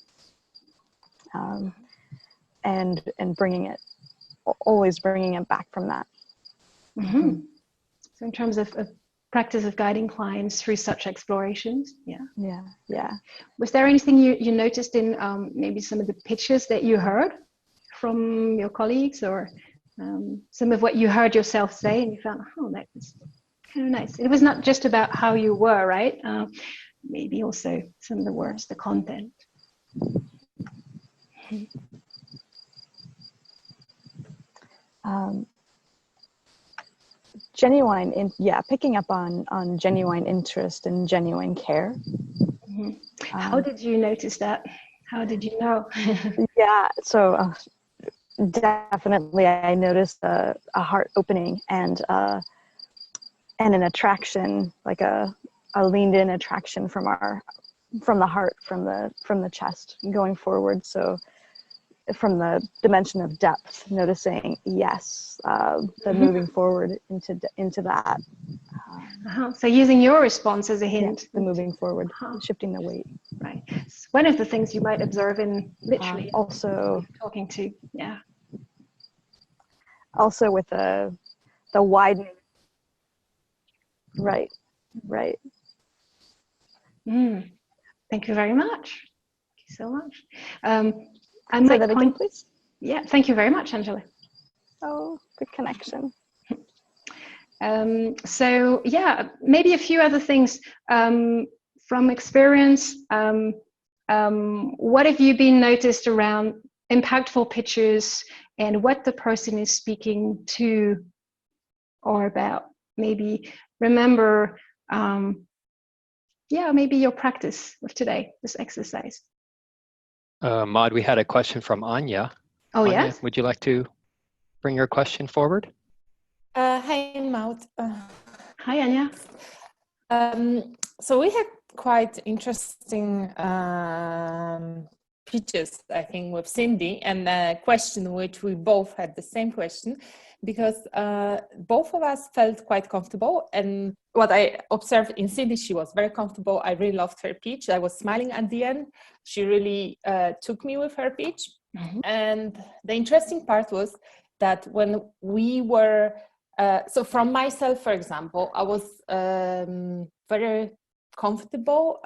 and bringing it, always bringing it back from that. Mm-hmm. So in terms of practice of guiding clients through such explorations, Yeah. Was there anything you noticed in maybe some of the pitches that you heard from your colleagues, or some of what you heard yourself say and you found, oh, that was kind of nice? It was not just about how you were, right? Maybe also some of the words, the content. Genuine, picking up on genuine interest and genuine care. Mm-hmm. How did you notice that? How did you know? So definitely I noticed a heart opening and an attraction, like a leaned in attraction from the heart, from the chest going forward. So from the dimension of depth, noticing the moving forward into that. So using your response as a hint. The moving forward, shifting the weight. Right. It's one of the things you might observe in literally also talking to, Also with the widening. Right. Thank you very much. Thank you so much. I Say might that again, please. Yeah, thank you very much, Angela. Oh, good connection. So maybe a few other things from experience. What have you been noticed around impactful pictures and what the person is speaking to or about? Maybe remember, maybe your practice of today, this exercise. Maud, we had a question from Anya. Oh, Anya, yes? would you like to bring your question forward? Hi, Maud. Hi, Anya. So we had quite interesting pitches, I think, with Cindy, and a question which we both had the same question, because both of us felt quite comfortable. And what I observed in Cindy, she was very comfortable. I really loved her pitch. I was smiling at the end. She really took me with her pitch. Mm-hmm. And the interesting part was that when we were, so from myself, for example, I was very comfortable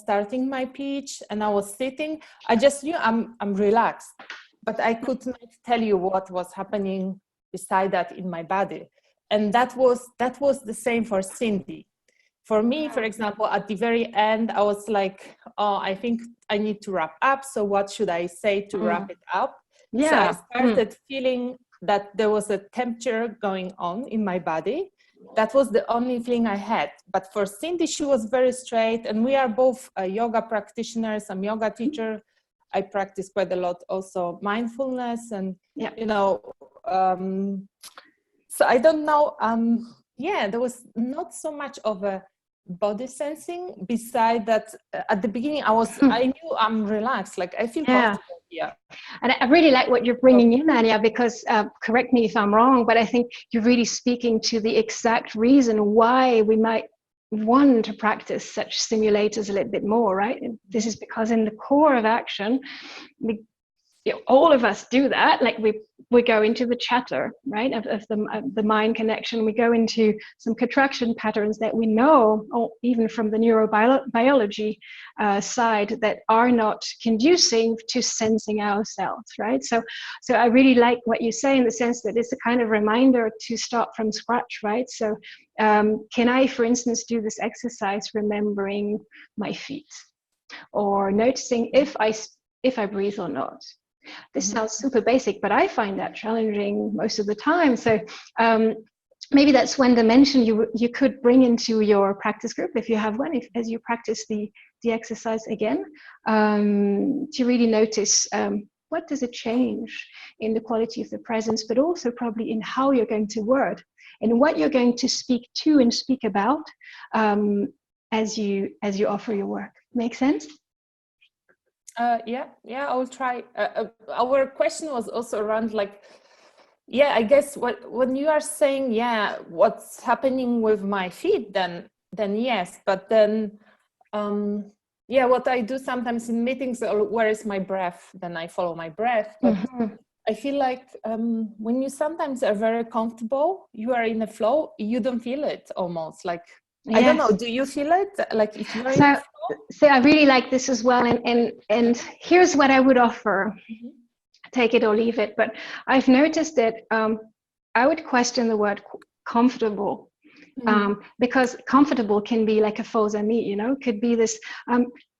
starting my pitch, and I was sitting. I just knew I'm relaxed, but I could not tell you what was happening beside that in my body. And that was the same for Cindy. For me, for example, at the very end, I was like, oh, I think I need to wrap up. So what should I say to wrap it up? Yeah. So I started feeling that there was a temperature going on in my body. That was the only feeling I had. But for Cindy, she was very straight. And we are both yoga practitioners. I'm a yoga teacher. I practice quite a lot also mindfulness. And, so I don't know. There was not so much of a body sensing. Beside that, at the beginning, I knew I'm relaxed. Like I feel comfortable here. And I really like what you're bringing in, Anya, because correct me if I'm wrong, but I think you're really speaking to the exact reason why we might want to practice such simulators a little bit more, right? And this is because in the core of action, all of us do that. Like we go into the chatter, right, of the mind connection. We go into some contraction patterns that we know, or even from the neurobiology side, that are not conducive to sensing ourselves, right? So I really like what you say in the sense that it's a kind of reminder to start from scratch, right? So can I, for instance, do this exercise remembering my feet, or noticing if I breathe or not? This sounds super basic, but I find that challenging most of the time. So maybe that's one dimension you could bring into your practice group, if you have one, as you practice the exercise again, to really notice what does it change in the quality of the presence, but also probably in how you're going to word and what you're going to speak to and speak about as you offer your work. Make sense? Yeah, I will try. Our question was also around like, I guess when you are saying, what's happening with my feet, then yes, but then, what I do sometimes in meetings, where is my breath? Then I follow my breath, but I feel like when you sometimes are very comfortable, you are in a flow, you don't feel it almost like. I don't know. Do you feel it? Like if you're in a flow? So I really like this as well. And here's what I would offer. Take it or leave it. But I've noticed that I would question the word comfortable. Because comfortable can be like a faux ami, could be this.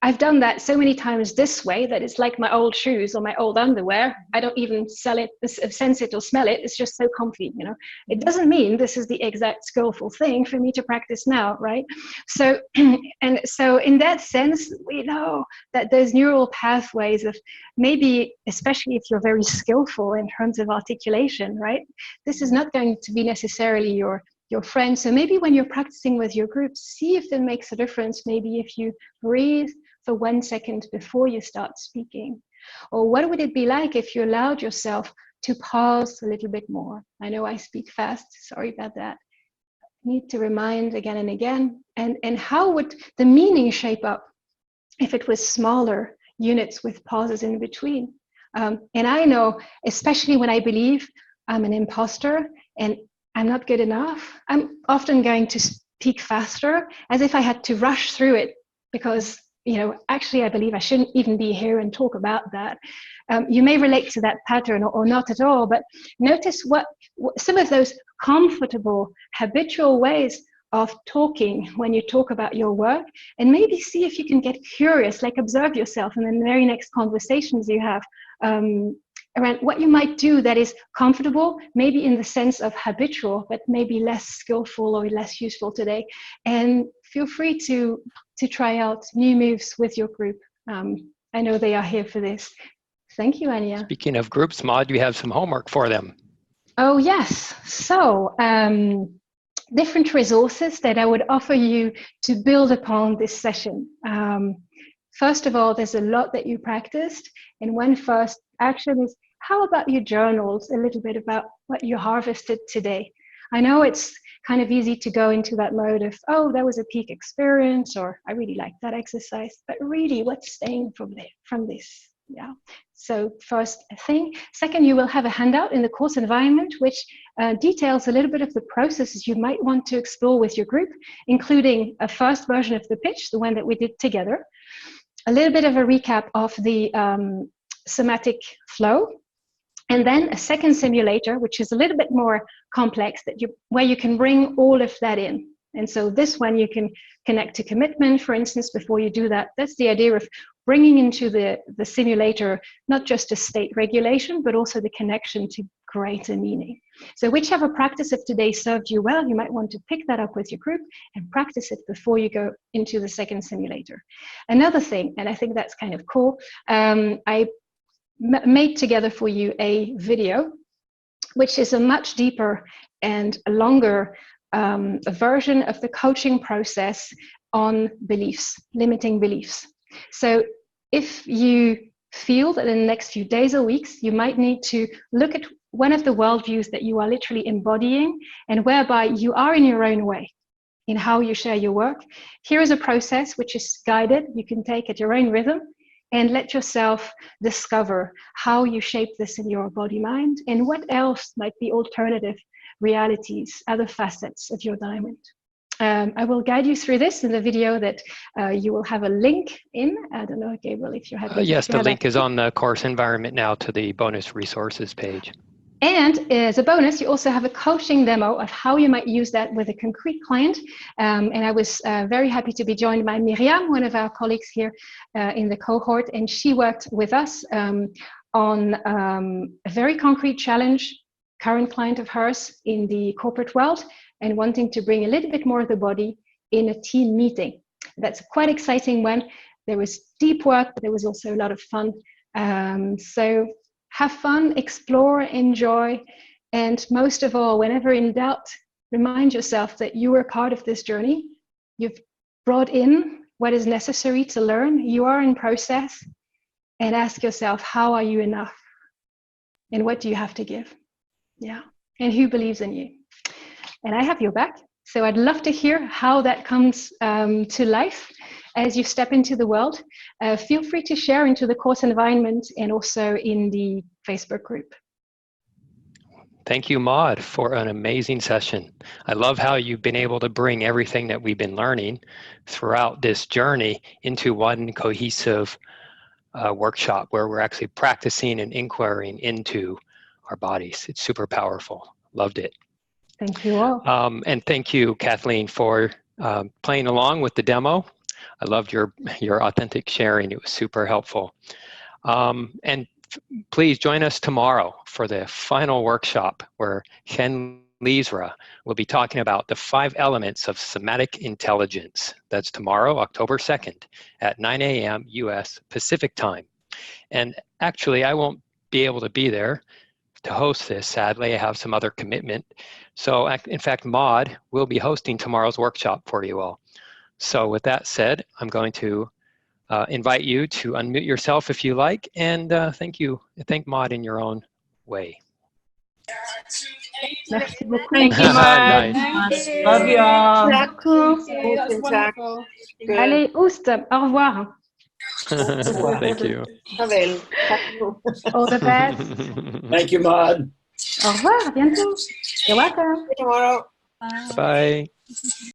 I've done that so many times this way that it's like my old shoes or my old underwear. I don't even sense it or smell it. It's just so comfy, It doesn't mean this is the exact skillful thing for me to practice now, right? So, and so in that sense, we know that there's neural pathways of maybe, especially if you're very skillful in terms of articulation, right? This is not going to be necessarily your friend. So maybe when you're practicing with your group, see if it makes a difference. Maybe if you breathe for 1 second before you start speaking. Or what would it be like if you allowed yourself to pause a little bit more? I know I speak fast, sorry about that. Need to remind again and again. And how would the meaning shape up if it was smaller units with pauses in between? And I know, especially when I believe I'm an imposter and I'm not good enough, I'm often going to speak faster as if I had to rush through it because, actually I believe I shouldn't even be here and talk about that. You may relate to that pattern or not at all, but notice what some of those comfortable, habitual ways of talking when you talk about your work, and maybe see if you can get curious, like observe yourself in the very next conversations you have around what you might do that is comfortable, maybe in the sense of habitual, but maybe less skillful or less useful today. And feel free to try out new moves with your group. I know they are here for this. Thank you, Anya. Speaking of groups, Maud, you have some homework for them. Oh, yes. So different resources that I would offer you to build upon this session. First of all, there's a lot that you practiced. And one first action is, how about your journals a little bit about what you harvested today? I know it's kind of easy to go into that mode of, oh, that was a peak experience, or I really like that exercise, but really what's staying from this? Yeah. So first thing. Second, you will have a handout in the course environment, which details a little bit of the processes you might want to explore with your group, including a first version of the pitch, the one that we did together, a little bit of a recap of the somatic flow, and then a second simulator, which is a little bit more complex, where you can bring all of that in. And so this one you can connect to commitment, for instance, before you do that. That's the idea of bringing into the simulator, not just a state regulation, but also the connection to greater meaning. So whichever practice of today served you well, you might want to pick that up with your group and practice it before you go into the second simulator. Another thing, and I think that's kind of cool, I made together for you a video, which is a much deeper and a longer a version of the coaching process on beliefs, limiting beliefs. So if you feel that in the next few days or weeks, you might need to look at one of the worldviews that you are literally embodying and whereby you are in your own way in how you share your work, here is a process which is guided. You can take at your own rhythm and let yourself discover how you shape this in your body mind and what else might be alternative realities, other facets of your diamond. I will guide you through this in the video that you will have a link in. I don't know, Gabriel, if you have yes, the link is on the course environment now to the bonus resources page. And as a bonus, you also have a coaching demo of how you might use that with a concrete client. And I was very happy to be joined by Miriam, one of our colleagues here in the cohort. And she worked with us on a very concrete challenge, current client of hers in the corporate world, and wanting to bring a little bit more of the body in a team meeting. That's a quite exciting one. There was deep work, but there was also a lot of fun. So have fun, explore, enjoy, and most of all, whenever in doubt, remind yourself that you are part of this journey. You've brought in what is necessary to learn. You are in process. and ask yourself, how are you enough? And what do you have to give? Yeah. And who believes in you? And I have your back. So I'd love to hear how that comes to life as you step into the world. Feel free to share into the course environment and also in the Facebook group. Thank you, Maud, for an amazing session. I love how you've been able to bring everything that we've been learning throughout this journey into one cohesive workshop where we're actually practicing and inquiring into our bodies. It's super powerful. Loved it. Thank you all. And thank you, Kathleen, for playing along with the demo. I loved your authentic sharing. It was super helpful. And please join us tomorrow for the final workshop where Chen Liesra will be talking about the 5 elements of somatic intelligence. That's tomorrow, October 2nd at 9 a.m. US Pacific time. And actually, I won't be able to be there to host this, sadly. I have some other commitment. So in fact, Maud will be hosting tomorrow's workshop for you all. So with that said, I'm going to invite you to unmute yourself if you like, and thank Maud in your own way. Merci beaucoup. Thank you, Maud. Nice. Love you all. That's wonderful. Allez, Oust, au revoir. Thank you. All the best. Thank you, Maud. Au revoir, à bientôt. You're welcome. Tomorrow. Bye.